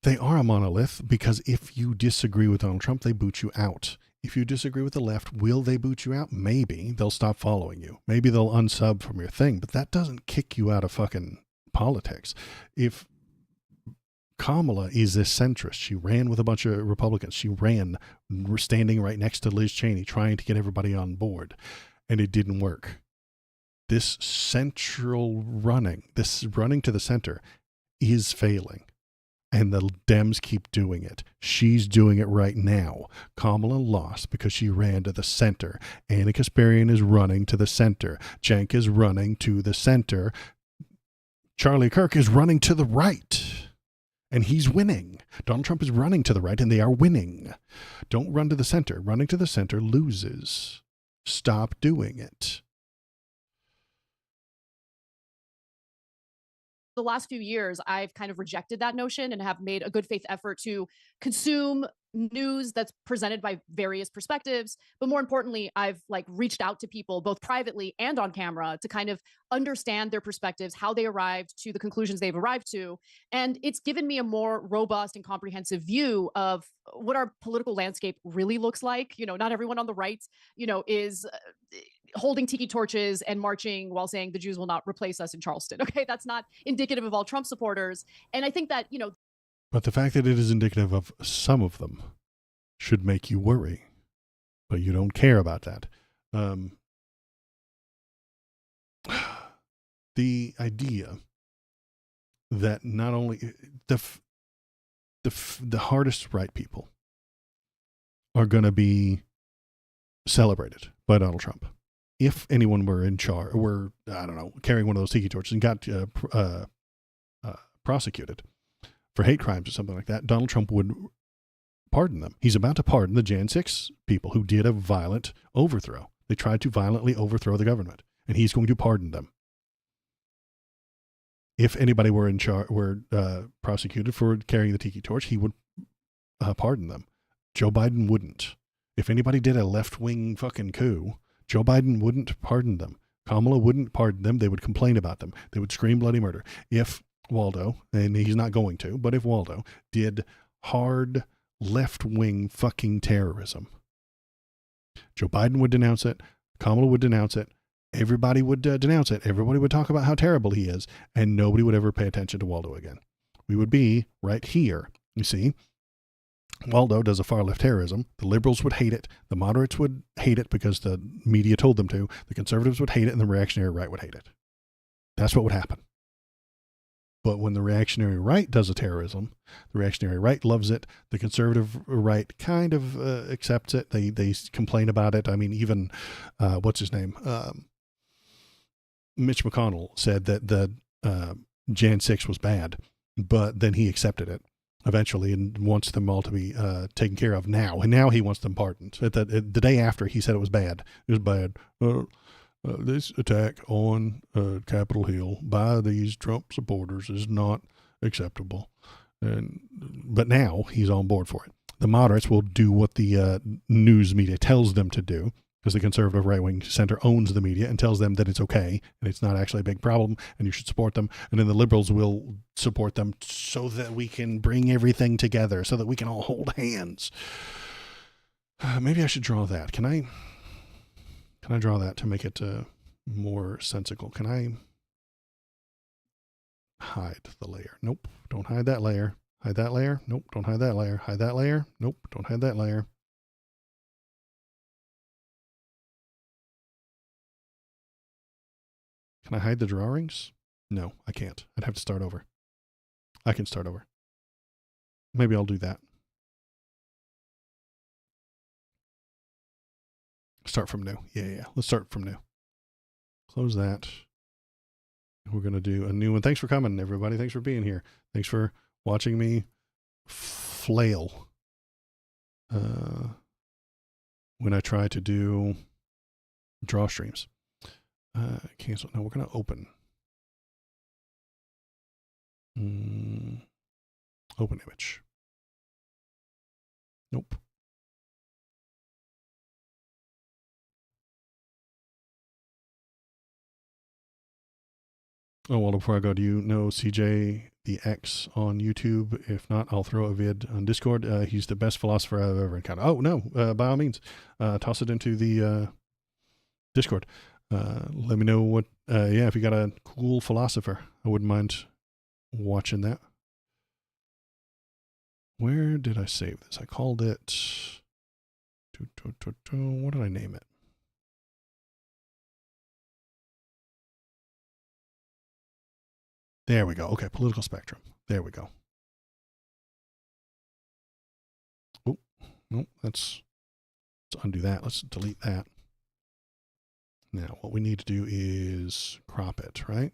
they are a monolith, because if you disagree with Donald Trump, they boot you out. If you disagree with the left, will they boot you out? Maybe. They'll stop following you. Maybe they'll unsub from your thing, but that doesn't kick you out of fucking politics. If Kamala is a centrist, she ran with a bunch of Republicans. She ran standing right next to Liz Cheney, trying to get everybody on board, and it didn't work. This running to the center is failing. And the Dems keep doing it. She's doing it right now. Kamala lost because she ran to the center. Anna Kasparian is running to the center. Cenk is running to the center. Charlie Kirk is running to the right. And he's winning. Donald Trump is running to the right, and they are winning. Don't run to the center. Running to the center loses. Stop doing it. The last few years, I've kind of rejected that notion and have made a good faith effort to consume news that's presented by various perspectives. But more importantly, I've reached out to people both privately and on camera to kind of understand their perspectives, how they arrived to the conclusions they've arrived to. And it's given me a more robust and comprehensive view of what our political landscape really looks like. Not everyone on the right, is holding tiki torches and marching while saying the Jews will not replace us in Charleston. Okay, that's not indicative of all Trump supporters. And I think that, But the fact that it is indicative of some of them should make you worry. But you don't care about that. The idea that not only the hardest right people are going to be celebrated by Donald Trump. If anyone were in charge, carrying one of those tiki torches and got prosecuted, for hate crimes or something like that, Donald Trump would pardon them. He's about to pardon the Jan 6 people who did a violent overthrow. They tried to violently overthrow the government, and he's going to pardon them. If anybody were prosecuted for carrying the tiki torch, he would pardon them. Joe Biden wouldn't. If anybody did a left-wing fucking coup, Joe Biden wouldn't pardon them. Kamala wouldn't pardon them. They would complain about them. They would scream bloody murder. If Waldo, and he's not going to, but if Waldo did hard left-wing fucking terrorism, Joe Biden would denounce it. Kamala would denounce it. Everybody would denounce it. Everybody would talk about how terrible he is, and nobody would ever pay attention to Waldo again. We would be right here. You see, Waldo does a far left terrorism. The liberals would hate it. The moderates would hate it because the media told them to. The conservatives would hate it, and the reactionary right would hate it. That's what would happen. But when the reactionary right does a terrorism, the reactionary right loves it. The conservative right kind of accepts it. They complain about it. I mean, even what's his name? Mitch McConnell said that the Jan 6 was bad, but then he accepted it eventually and wants them all to be taken care of now. And now he wants them pardoned. The day after he said it was bad. It was bad. This attack on Capitol Hill by these Trump supporters is not acceptable. But now he's on board for it. The moderates will do what the news media tells them to do, because the conservative right-wing center owns the media and tells them that it's okay and it's not actually a big problem and you should support them. And then the liberals will support them so that we can bring everything together, so that we can all hold hands. Maybe I should draw that. Can I draw that to make it more sensical? Can I hide the layer? Nope. Don't hide that layer. Hide that layer. Nope. Don't hide that layer. Hide that layer. Nope. Don't hide that layer. Can I hide the drawings? No, I can't. I'd have to start over. I can start over. Maybe I'll do that. Start from new. Yeah. Let's start from new. Close that. We're going to do a new one. Thanks for coming, everybody. Thanks for being here. Thanks for watching me flail when I try to do draw streams. Cancel. No, we're going to open. Open image. Nope. Oh, well, before I go, do you know CJ the X on YouTube? If not, I'll throw a vid on Discord. He's the best philosopher I've ever encountered. Oh, no, by all means, toss it into the Discord. Let me know what, if you got a cool philosopher, I wouldn't mind watching that. Where did I save this? I called it, what did I name it? There we go. Okay, political spectrum. There we go. Oh, no, let's undo that. Let's delete that. Now, what we need to do is crop it, right?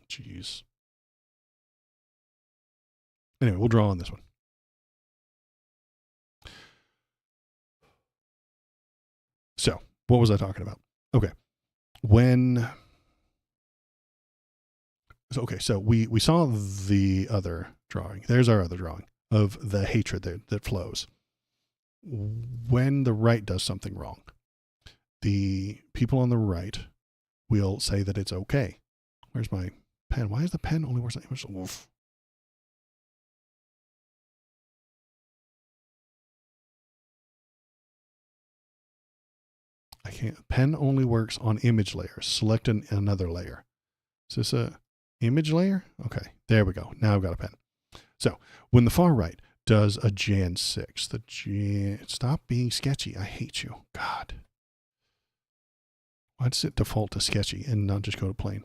Jeez. Anyway, we'll draw on this one. So, what was I talking about? Okay. So we saw the other drawing. There's our other drawing of the hatred that flows. When the right does something wrong, the people on the right will say that it's okay. Where's my pen? Why is the pen only works on image? Oof. I can't. Pen only works on image layers. Select another layer. Is this a image layer? Okay, there we go. Now I've got a pen. So when the far right does a Jan 6, stop being sketchy. I hate you. God. Why does it default to sketchy and not just go to plain?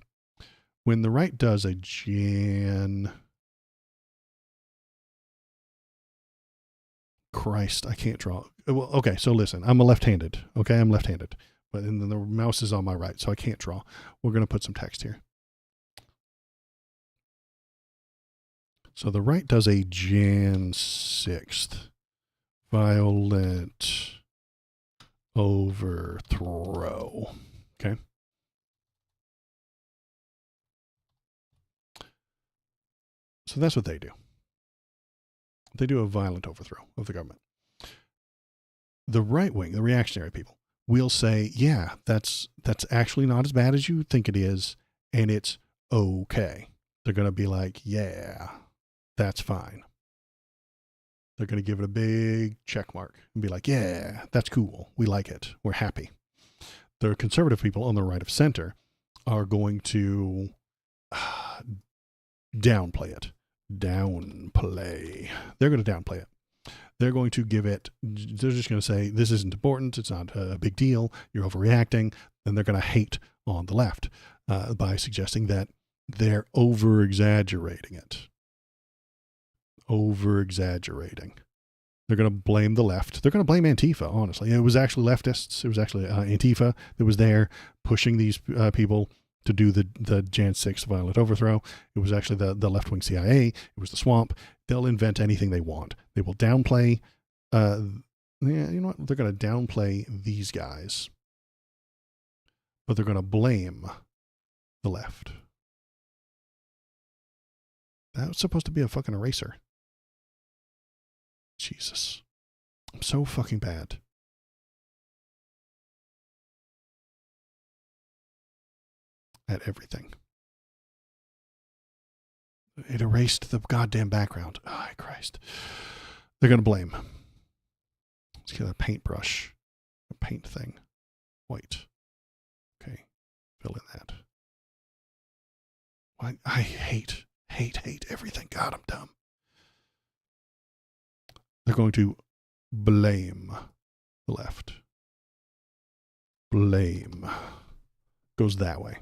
When the right does a Jan... Christ, I can't draw. Well, okay, so listen, I'm left-handed. Okay, I'm left-handed. But then the mouse is on my right, so I can't draw. We're going to put some text here. So the right does a Jan 6th violent overthrow. Okay. So that's what they do. They do a violent overthrow of the government. The right wing, the reactionary people, will say, yeah, that's actually not as bad as you think it is, and it's okay. They're going to be like, yeah, that's fine. They're going to give it a big check mark and be like, yeah, that's cool. We like it. We're happy. The conservative people on the right of center are going to downplay it. They're going to downplay it. They're going to give it, they're just going to say, this isn't important. It's not a big deal. You're overreacting. And they're going to hate on the left by suggesting that they're over-exaggerating it. Over-exaggerating. They're going to blame the left. They're going to blame Antifa, honestly. It was actually leftists. It was actually Antifa that was there pushing these people to do the Jan 6th violent overthrow. It was actually the left-wing CIA. It was the swamp. They'll invent anything they want. They will downplay, you know what? They're going to downplay these guys, but they're going to blame the left. That was supposed to be a fucking eraser. Jesus. I'm so fucking bad. At everything. It erased the goddamn background. Oh, Christ. They're going to blame. Let's get a paintbrush. A paint thing. White. Okay. Fill in that. I hate everything. God, I'm dumb. They're going to blame the left. Blame. Goes that way.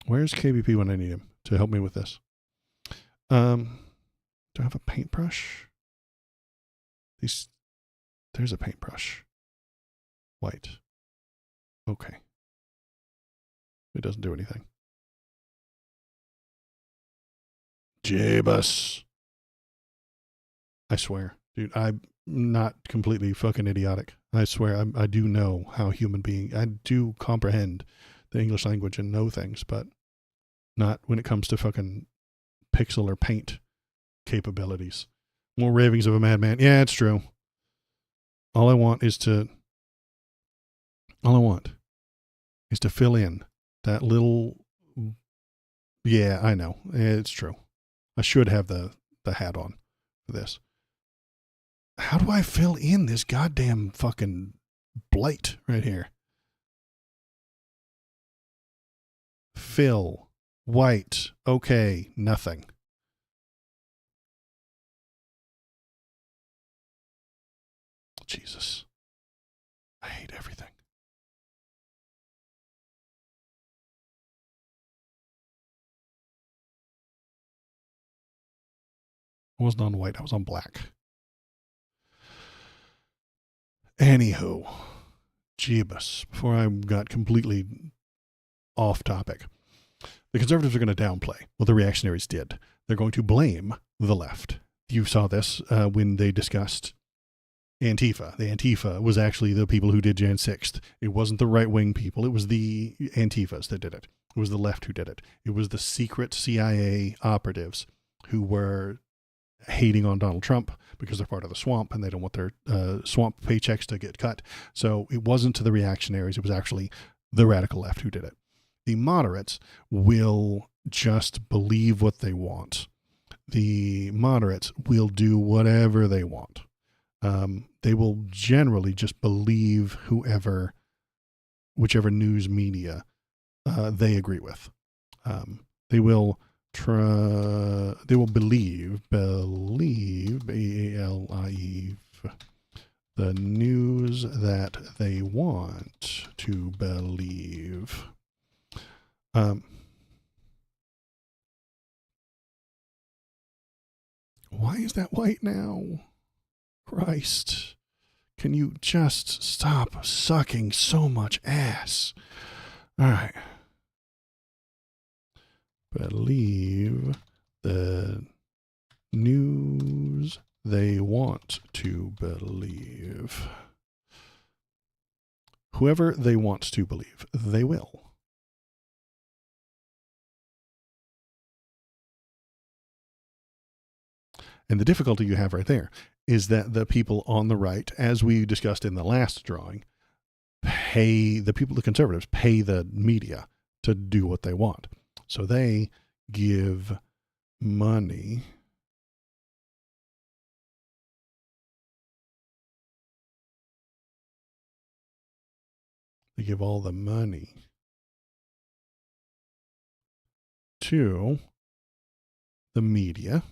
Where's KBP when I need him to help me with this? Do I have a paintbrush? There's a paintbrush. White. Okay. It doesn't do anything. Jabus. I swear. Dude, I'm not completely fucking idiotic. I swear, I do know how human being, I do comprehend the English language and know things, but not when it comes to fucking pixel or paint capabilities. More ravings of a madman. Yeah, it's true. All I want is to fill in that little, yeah, I know. It's true. I should have the hat on for this. How do I fill in this goddamn fucking blight right here? Fill. White. Okay. Nothing. Jesus. I hate everything. I wasn't on white. I was on black. Anywho. Jeebus. Before I got completely off topic. The conservatives are going to downplay what the reactionaries did. They're going to blame the left. You saw this when they discussed Antifa. The Antifa was actually the people who did Jan 6th. It wasn't the right-wing people. It was the Antifas that did it. It was the left who did it. It was the secret CIA operatives who were hating on Donald Trump because they're part of the swamp and they don't want their swamp paychecks to get cut. So it wasn't to the reactionaries. It was actually the radical left who did it. The moderates will just believe what they want. The moderates will do whatever they want. They will generally just believe whichever news media they agree with. They will believe, B-A-L-I-E, the news that they want to believe. Why is that white now? Christ. Can you just stop sucking so much ass? All right. believe the news they want to believe. Whoever they want to believe, they will. And the difficulty you have right there is that the people on the right, as we discussed in the last drawing, the conservatives pay the media to do what they want. So they give money all the money to the media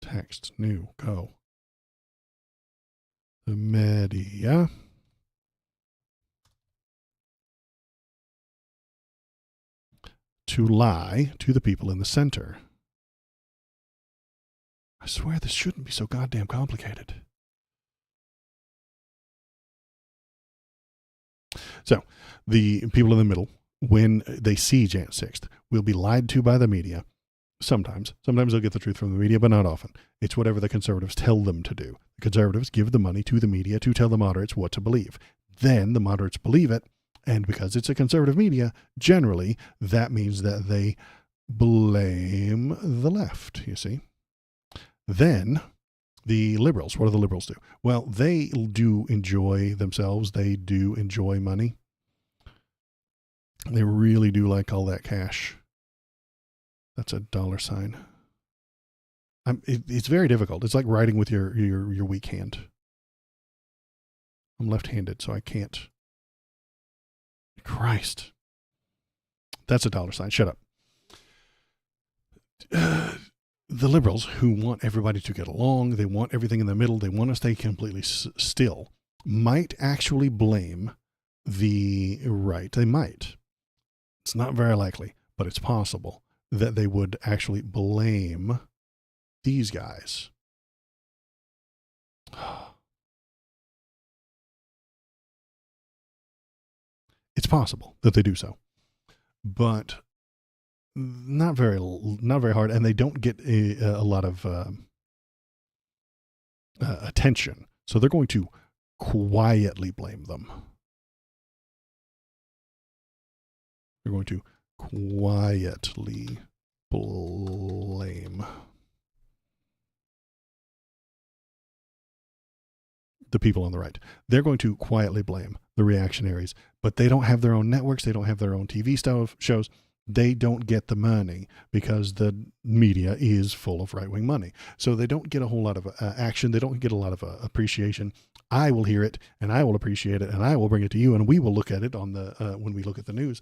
text new go the media to lie to the people in the center. I swear this shouldn't be so goddamn complicated. So the people in the middle, when they see Jan 6th, will be lied to by the media. Sometimes they'll get the truth from the media, but not often. It's whatever the conservatives tell them to do. The conservatives give the money to the media to tell the moderates what to believe. Then the moderates believe it, and because it's a conservative media, generally that means that they blame the left, you see. Then the liberals, what do the liberals do? Well, they do enjoy themselves. They do enjoy money. They really do like all that cash. That's a $sign. It's very difficult. It's like writing with your weak hand. I'm left-handed, so I can't. Christ. That's a $sign. Shut up. The liberals, who want everybody to get along, they want everything in the middle, they want to stay completely still, might actually blame the right. They might. It's not very likely, but it's possible that they would actually blame these guys. It's possible that they do so, but not very hard, and they don't get a lot of attention. So they're going to quietly blame them. They're going to quietly blame the people on the right. They're going to quietly blame the reactionaries, but they don't have their own networks. They don't have their own TV shows. They don't get the money because the media is full of right-wing money. So they don't get a whole lot of action. They don't get a lot of appreciation. I will hear it, and I will appreciate it, and I will bring it to you, and we will look at it on the when we look at the news.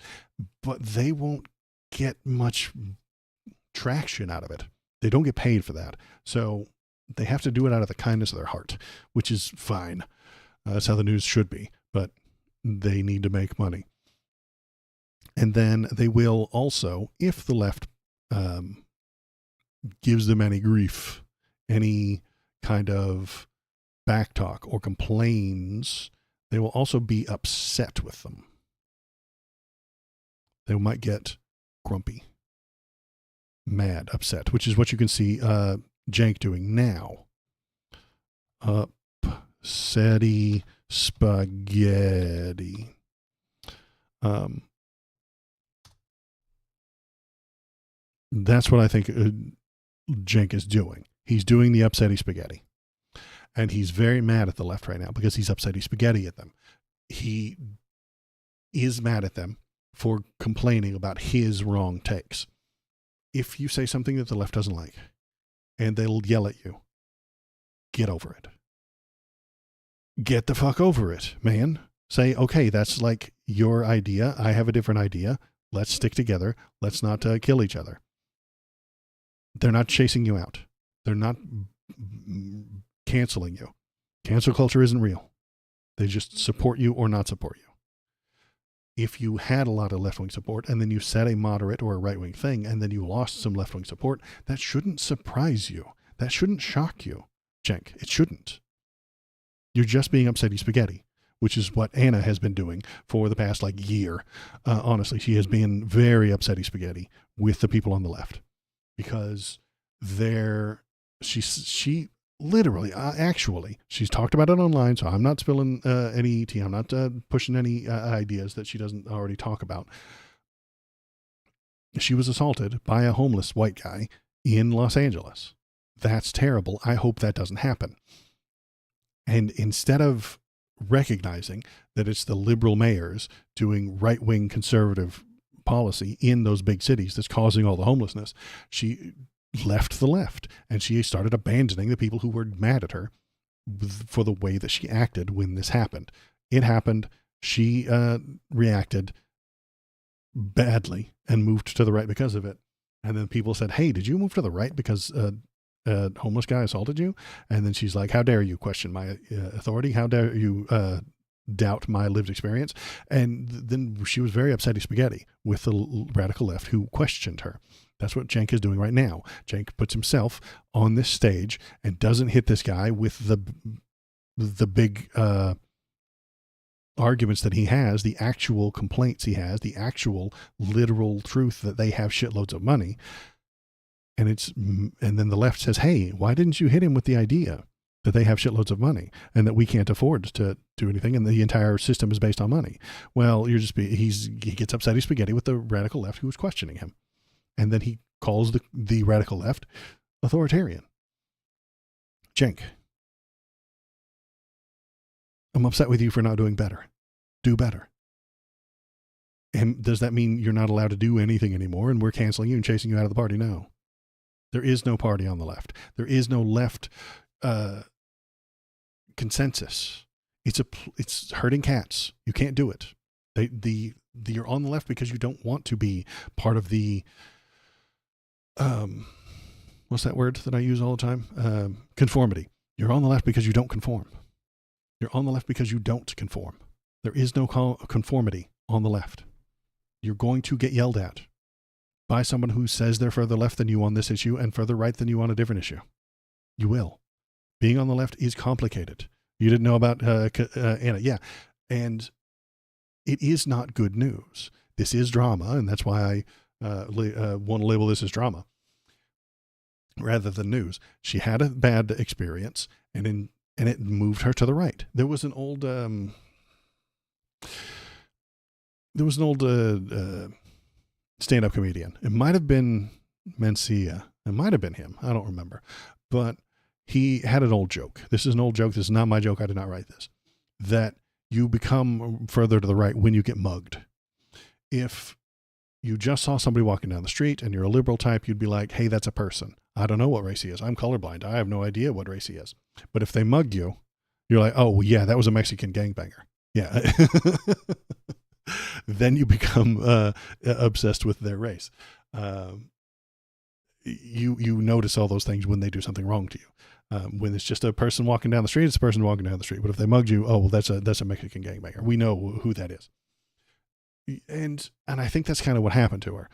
But they won't get much traction out of it. They don't get paid for that. So they have to do it out of the kindness of their heart, which is fine. That's how the news should be. But they need to make money. And then they will also, if the left gives them any grief, any kind of backtalk or complains, they will also be upset with them. They might get grumpy, mad, upset, which is what you can see Jank doing now. Upsetty spaghetti. That's what I think Jank is doing. He's doing the upsetty spaghetti. And he's very mad at the left right now because he's upsetty spaghetti at them. He is mad at them for complaining about his wrong takes. If you say something that the left doesn't like, and they'll yell at you, get over it. Get the fuck over it, man. Say, okay, that's like your idea. I have a different idea. Let's stick together. Let's not kill each other. They're not chasing you out. They're not canceling you. Cancel culture isn't real. They just support you or not support you. If you had a lot of left-wing support and then you said a moderate or a right-wing thing and then you lost some left-wing support, that shouldn't surprise you. That shouldn't shock you, Cenk. It shouldn't. You're just being upsetty spaghetti, which is what Anna has been doing for the past year. Honestly, she has been very upsetty spaghetti with the people on the left because she literally, actually, she's talked about it online. So I'm not spilling any tea. I'm not pushing any ideas that she doesn't already talk about. She was assaulted by a homeless white guy in Los Angeles. That's terrible. I hope that doesn't happen. And instead of recognizing that it's the liberal mayors doing right-wing conservative policy in those big cities that's causing all the homelessness, she left the left and she started abandoning the people who were mad at her for the way that she acted when this happened. It happened. She reacted badly and moved to the right because of it. And then people said, hey, did you move to the right because a homeless guy assaulted you? And then she's like, how dare you question my authority? How dare you doubt my lived experience? And then she was very upsetty spaghetti with the radical left who questioned her. That's what Cenk is doing right now. Cenk puts himself on this stage and doesn't hit this guy with the big arguments that he has, the actual complaints he has, the actual literal truth that they have shitloads of money. And then the left says, hey, why didn't you hit him with the idea that they have shitloads of money and that we can't afford to do anything and the entire system is based on money? Well, he gets upsetty spaghetti with the radical left who was questioning him. And then he calls the radical left authoritarian. Cenk, I'm upset with you for not doing better. Do better. And does that mean you're not allowed to do anything anymore and we're canceling you and chasing you out of the party? No. There is no party on the left. There is no left consensus. It's herding cats. You can't do it. You're on the left because you don't want to be part of the what's that word that I use all the time? Conformity. You're on the left because you don't conform. You're on the left because you don't conform. There is no conformity on the left. You're going to get yelled at by someone who says they're further left than you on this issue and further right than you on a different issue. You will. Being on the left is complicated. You didn't know about Anna. Yeah. And it is not good news. This is drama, and that's why I want to label this as drama rather than news. She had a bad experience, and it moved her to the right. There was an old stand-up comedian. It might have been Mencia. It might have been him. I don't remember. But he had an old joke. This is an old joke. This is not my joke. I did not write this. That you become further to the right when you get mugged. If you just saw somebody walking down the street and you're a liberal type, you'd be like, hey, that's a person. I don't know what race he is. I'm colorblind. I have no idea what race he is. But if they mug you, you're like, oh, well, yeah, that was a Mexican gangbanger. Yeah. Then you become obsessed with their race. You notice all those things when they do something wrong to you. When it's just a person walking down the street, it's a person walking down the street. But if they mugged you, oh, well, that's a Mexican gangbanger. We know who that is. And I think that's kind of what happened to her.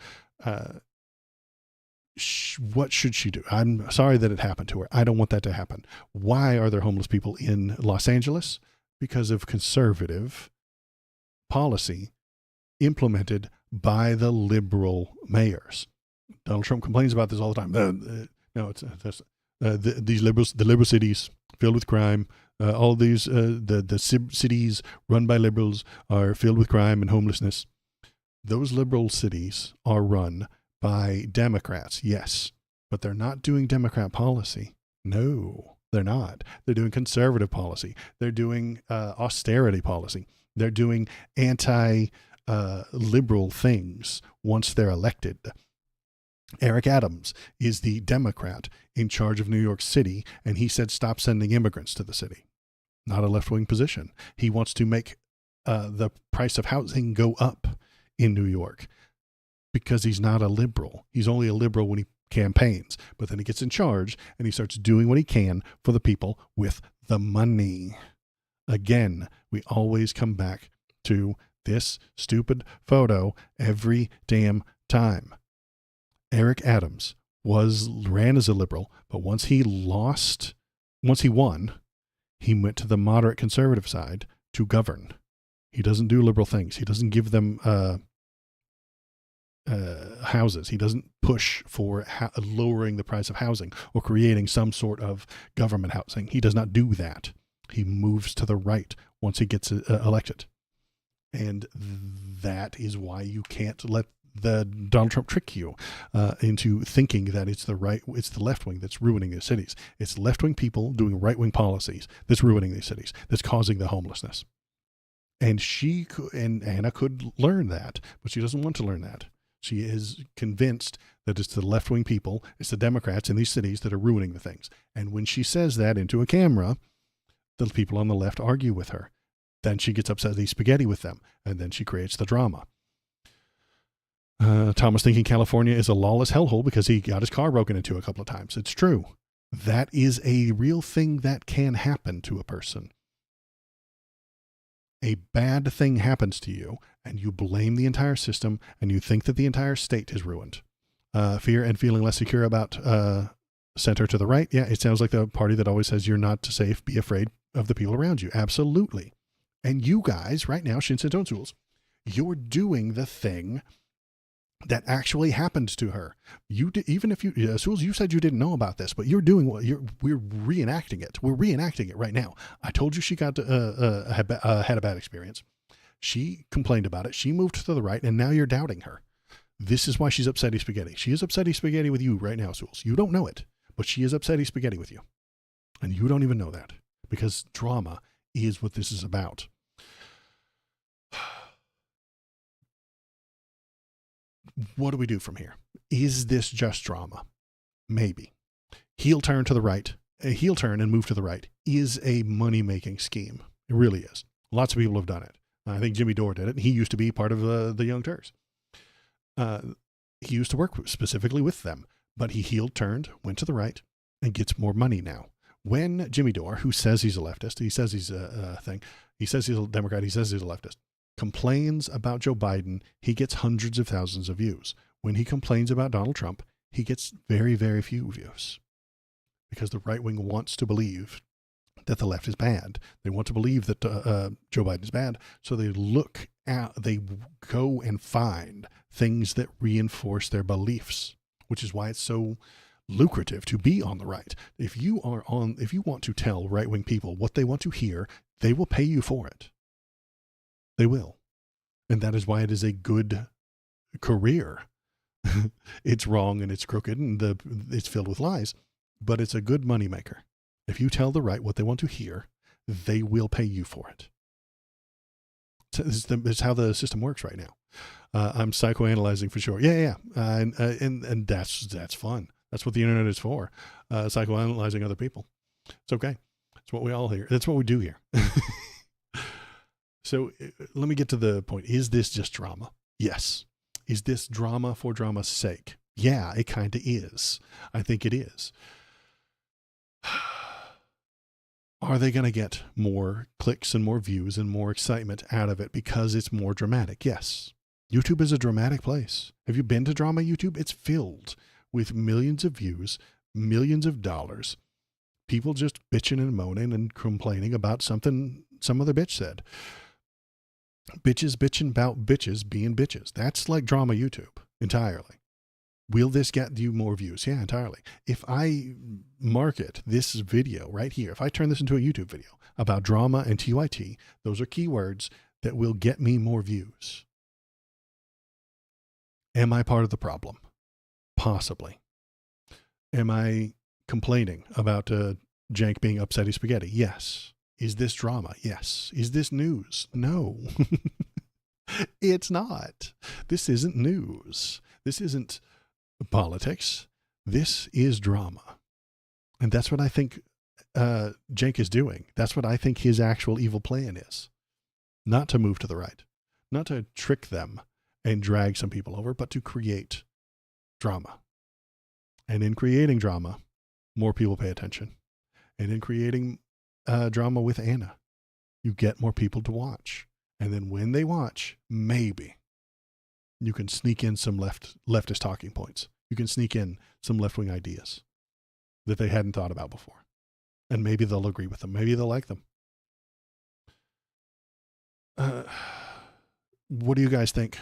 What should she do? I'm sorry that it happened to her. I don't want that to happen. Why are there homeless people in Los Angeles? Because of conservative policy implemented by the liberal mayors. Donald Trump complains about this all the time. These liberals, the liberal cities filled with crime. All these cities run by liberals are filled with crime and homelessness. Those liberal cities are run by Democrats, yes, but they're not doing Democrat policy. No, they're not. They're doing conservative policy. They're doing austerity policy. They're doing anti-liberal things once they're elected. Eric Adams is the Democrat in charge of New York City, and he said stop sending immigrants to the city. Not a left-wing position. He wants to make the price of housing go up in New York because he's not a liberal. He's only a liberal when he campaigns, but then he gets in charge and he starts doing what he can for the people with the money. Again, we always come back to this stupid photo every damn time. Eric Adams ran as a liberal, but once he won, He went to the moderate conservative side to govern. He doesn't do liberal things. He doesn't give them houses. He doesn't push for lowering the price of housing or creating some sort of government housing. He does not do that. He moves to the right once he gets elected. And that is why you can't let the Donald Trump trick you into thinking that it's the left wing that's ruining the cities. It's left wing people doing right wing policies that's ruining these cities, that's causing the homelessness. And Anna could learn that, but she doesn't want to learn that. She is convinced that it's the left wing people, it's the Democrats in these cities that are ruining the things. And when she says that into a camera, the people on the left argue with her. Then she gets upset spaghetti with them, and then she creates the drama. Thomas thinking California is a lawless hellhole because he got his car broken into a couple of times. It's true. That is a real thing that can happen to a person. A bad thing happens to you, and you blame the entire system, and you think that the entire state is ruined. Fear and feeling less secure about center to the right. Yeah, it sounds like the party that always says you're not safe, be afraid of the people around you. Absolutely. And you guys right now, Shinsen Tools, you're doing the thing that actually happened to her. Even if you, Sools, you said you didn't know about this, but you're doing we're reenacting it. We're reenacting it right now. I told you she got had a bad experience. She complained about it. She moved to the right, and now you're doubting her. This is why she's upsetty spaghetti. She is upsetty spaghetti with you right now, Sools. You don't know it, but she is upsetty spaghetti with you, and you don't even know that because drama is what this is about. What do we do from here? Is this just drama? Maybe. Heel turn to the right, a heel turn and move to the right is a money-making scheme. It really is. Lots of people have done it. I think Jimmy Dore did it. He used to be part of the Young Turks. He used to work specifically with them, but he heel turned, went to the right, and gets more money now. When Jimmy Dore, who says he's a leftist, he says he's he says he's a Democrat, he says he's a leftist, complains about Joe Biden, he gets hundreds of thousands of views. When he complains about Donald Trump, he gets very, very few views because the right wing wants to believe that the left is bad. They want to believe that Joe Biden is bad. So they they go and find things that reinforce their beliefs, which is why it's so lucrative to be on the right. If you want to tell right wing people what they want to hear, they will pay you for it. They will. And that is why it is a good career. It's wrong and it's crooked and it's filled with lies, but it's a good moneymaker. If you tell the right what they want to hear, they will pay you for it. It's how the system works right now. I'm psychoanalyzing for sure. Yeah. And that's fun. That's what the internet is for. Psychoanalyzing other people. It's okay. It's what we all hear. That's what we do here. So let me get to the point. Is this just drama? Yes. Is this drama for drama's sake? Yeah, it kind of is. I think it is. Are they going to get more clicks and more views and more excitement out of it because it's more dramatic? Yes. YouTube is a dramatic place. Have you been to drama YouTube? It's filled with millions of views, millions of dollars, people just bitching and moaning and complaining about something some other bitch said. Bitches bitching about bitches being bitches. That's like drama YouTube entirely. Will this get you more views? Yeah, entirely. If I market this video right here, if I turn this into a YouTube video about drama and TYT, those are keywords that will get me more views. Am I part of the problem? Possibly. Am I complaining about Jank being upsetty spaghetti? Yes. Is this drama? Yes. Is this news? No. It's not. This isn't news. This isn't politics. This is drama. And that's what I think Jank is doing. That's what I think his actual evil plan is. Not to move to the right. Not to trick them and drag some people over, but to create drama. And in creating drama, more people pay attention. And in creating drama with Anna, you get more people to watch. And then when they watch, maybe you can sneak in some leftist talking points. You can sneak in some left-wing ideas that they hadn't thought about before. And maybe they'll agree with them. Maybe they'll like them. What do you guys think?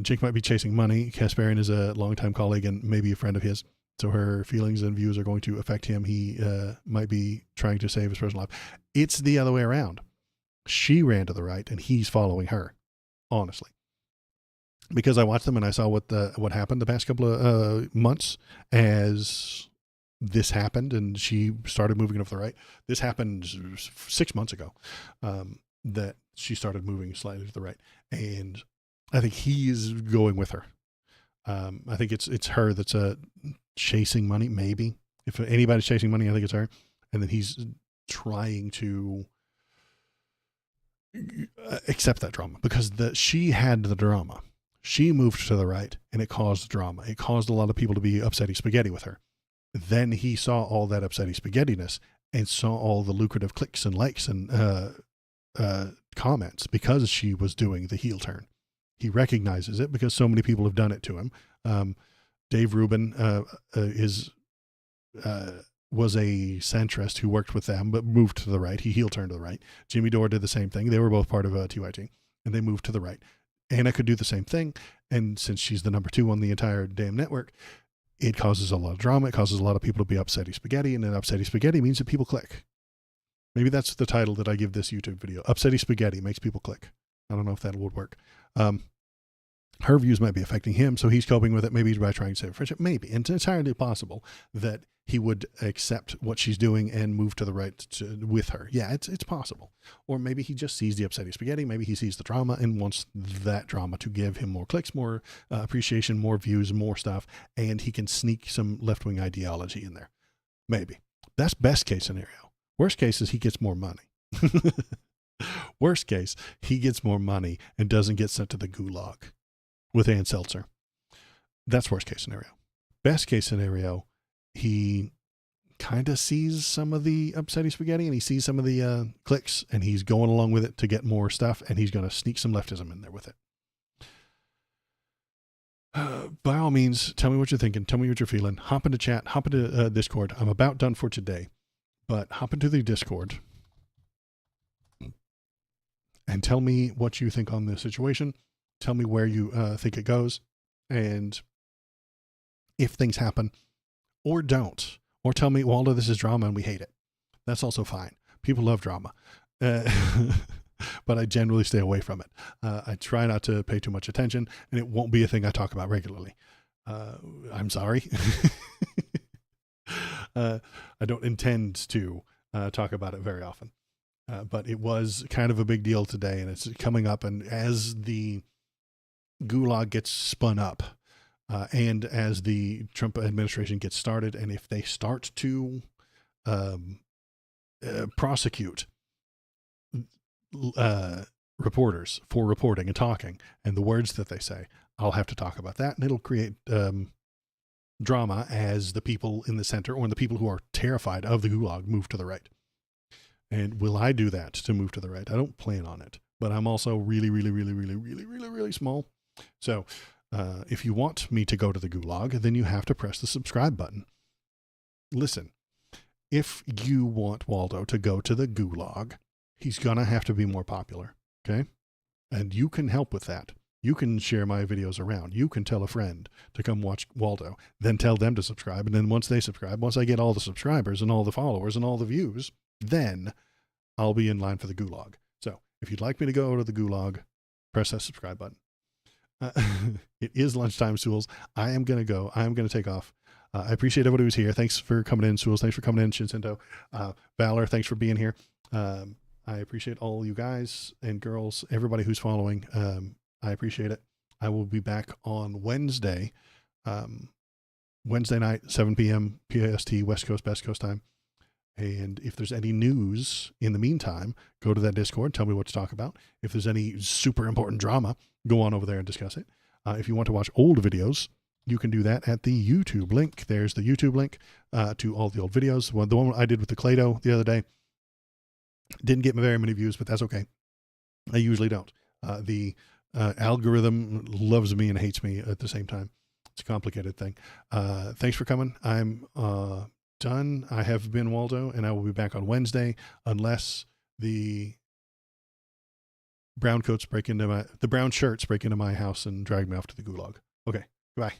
Jake might be chasing money. Kasparian is a longtime colleague and maybe a friend of his. So her feelings and views are going to affect him. He might be trying to save his personal life. It's the other way around. She ran to the right and he's following her, honestly. Because I watched them and I saw what happened the past couple of months as this happened and she started moving to the right. This happened 6 months ago, that she started moving slightly to the right. And I think he's going with her. I think it's her that's chasing money, maybe. If anybody's chasing money, I think it's her. And then he's trying to accept that drama because she had the drama. She moved to the right and it caused drama. It caused a lot of people to be upsetty spaghetti with her. Then he saw all that upsetty spaghettiness and saw all the lucrative clicks and likes and comments because she was doing the heel turn. He recognizes it because so many people have done it to him. Dave Rubin was a centrist who worked with them, but moved to the right. He heel turned to the right. Jimmy Dore did the same thing. They were both part of TYT, and they moved to the right. Anna could do the same thing. And since she's the number 2 on the entire damn network, it causes a lot of drama. It causes a lot of people to be upsetty spaghetti, and then upsetty spaghetti means that people click. Maybe that's the title that I give this YouTube video. Upsetty spaghetti makes people click. I don't know if that would work. Her views might be affecting him, so he's coping with it. Maybe he's by trying to save a friendship. Maybe. And it's entirely possible that he would accept what she's doing and move to the right with her. Yeah, it's possible. Or maybe he just sees the upsetting spaghetti. Maybe he sees the drama and wants that drama to give him more clicks, more appreciation, more views, more stuff, and he can sneak some left-wing ideology in there. Maybe. That's best case scenario. Worst case is he gets more money. Worst case, he gets more money and doesn't get sent to the gulag with Ann Seltzer. That's worst case scenario. Best case scenario, he kind of sees some of the upsetty spaghetti and he sees some of the clicks and he's going along with it to get more stuff and he's going to sneak some leftism in there with it. By all means, tell me what you're thinking. Tell me what you're feeling. Hop into chat. Hop into Discord. I'm about done for today, but hop into the Discord and tell me what you think on this situation. Tell me where you think it goes, and if things happen or don't, or tell me, Waldo, this is drama and we hate it. That's also fine. People love drama, but I generally stay away from it. I try not to pay too much attention, and it won't be a thing I talk about regularly. I'm sorry. I don't intend to talk about it very often, but it was kind of a big deal today, and it's coming up, and as the gulag gets spun up and as the Trump administration gets started, and if they start to prosecute reporters for reporting and talking and the words that they say, I'll have to talk about that, and it'll create drama as the people in the center or the people who are terrified of the gulag move to the right. And will I do that to move to the right? I don't plan on it, but I'm also really, really, really, really, really, really, really small. So if you want me to go to the gulag, then you have to press the subscribe button. Listen, if you want Waldo to go to the gulag, he's going to have to be more popular. Okay. And you can help with that. You can share my videos around. You can tell a friend to come watch Waldo, then tell them to subscribe. And then once they subscribe, once I get all the subscribers and all the followers and all the views, then I'll be in line for the gulag. So if you'd like me to go to the gulag, press that subscribe button. It is lunchtime, Sewells. I am going to go. I am going to take off. I appreciate everybody who's here. Thanks for coming in, Sewells. Thanks for coming in, Shinsinto. Valor, thanks for being here. I appreciate all you guys and girls, everybody who's following. I appreciate it. I will be back on Wednesday, Wednesday night, 7 p.m. PST, West Coast, Best Coast time. And if there's any news in the meantime, go to that Discord, tell me what to talk about. If there's any super important drama, go on over there and discuss it. If you want to watch old videos, you can do that at the YouTube link. There's the YouTube link to all the old videos. The one I did with the Clado the other day didn't get very many views, but that's okay. I usually don't. The algorithm loves me and hates me at the same time. It's a complicated thing. Thanks for coming. I'm done. I have been Waldo, and I will be back on Wednesday unless the brown shirts break into my house and drag me off to the gulag. Okay, goodbye.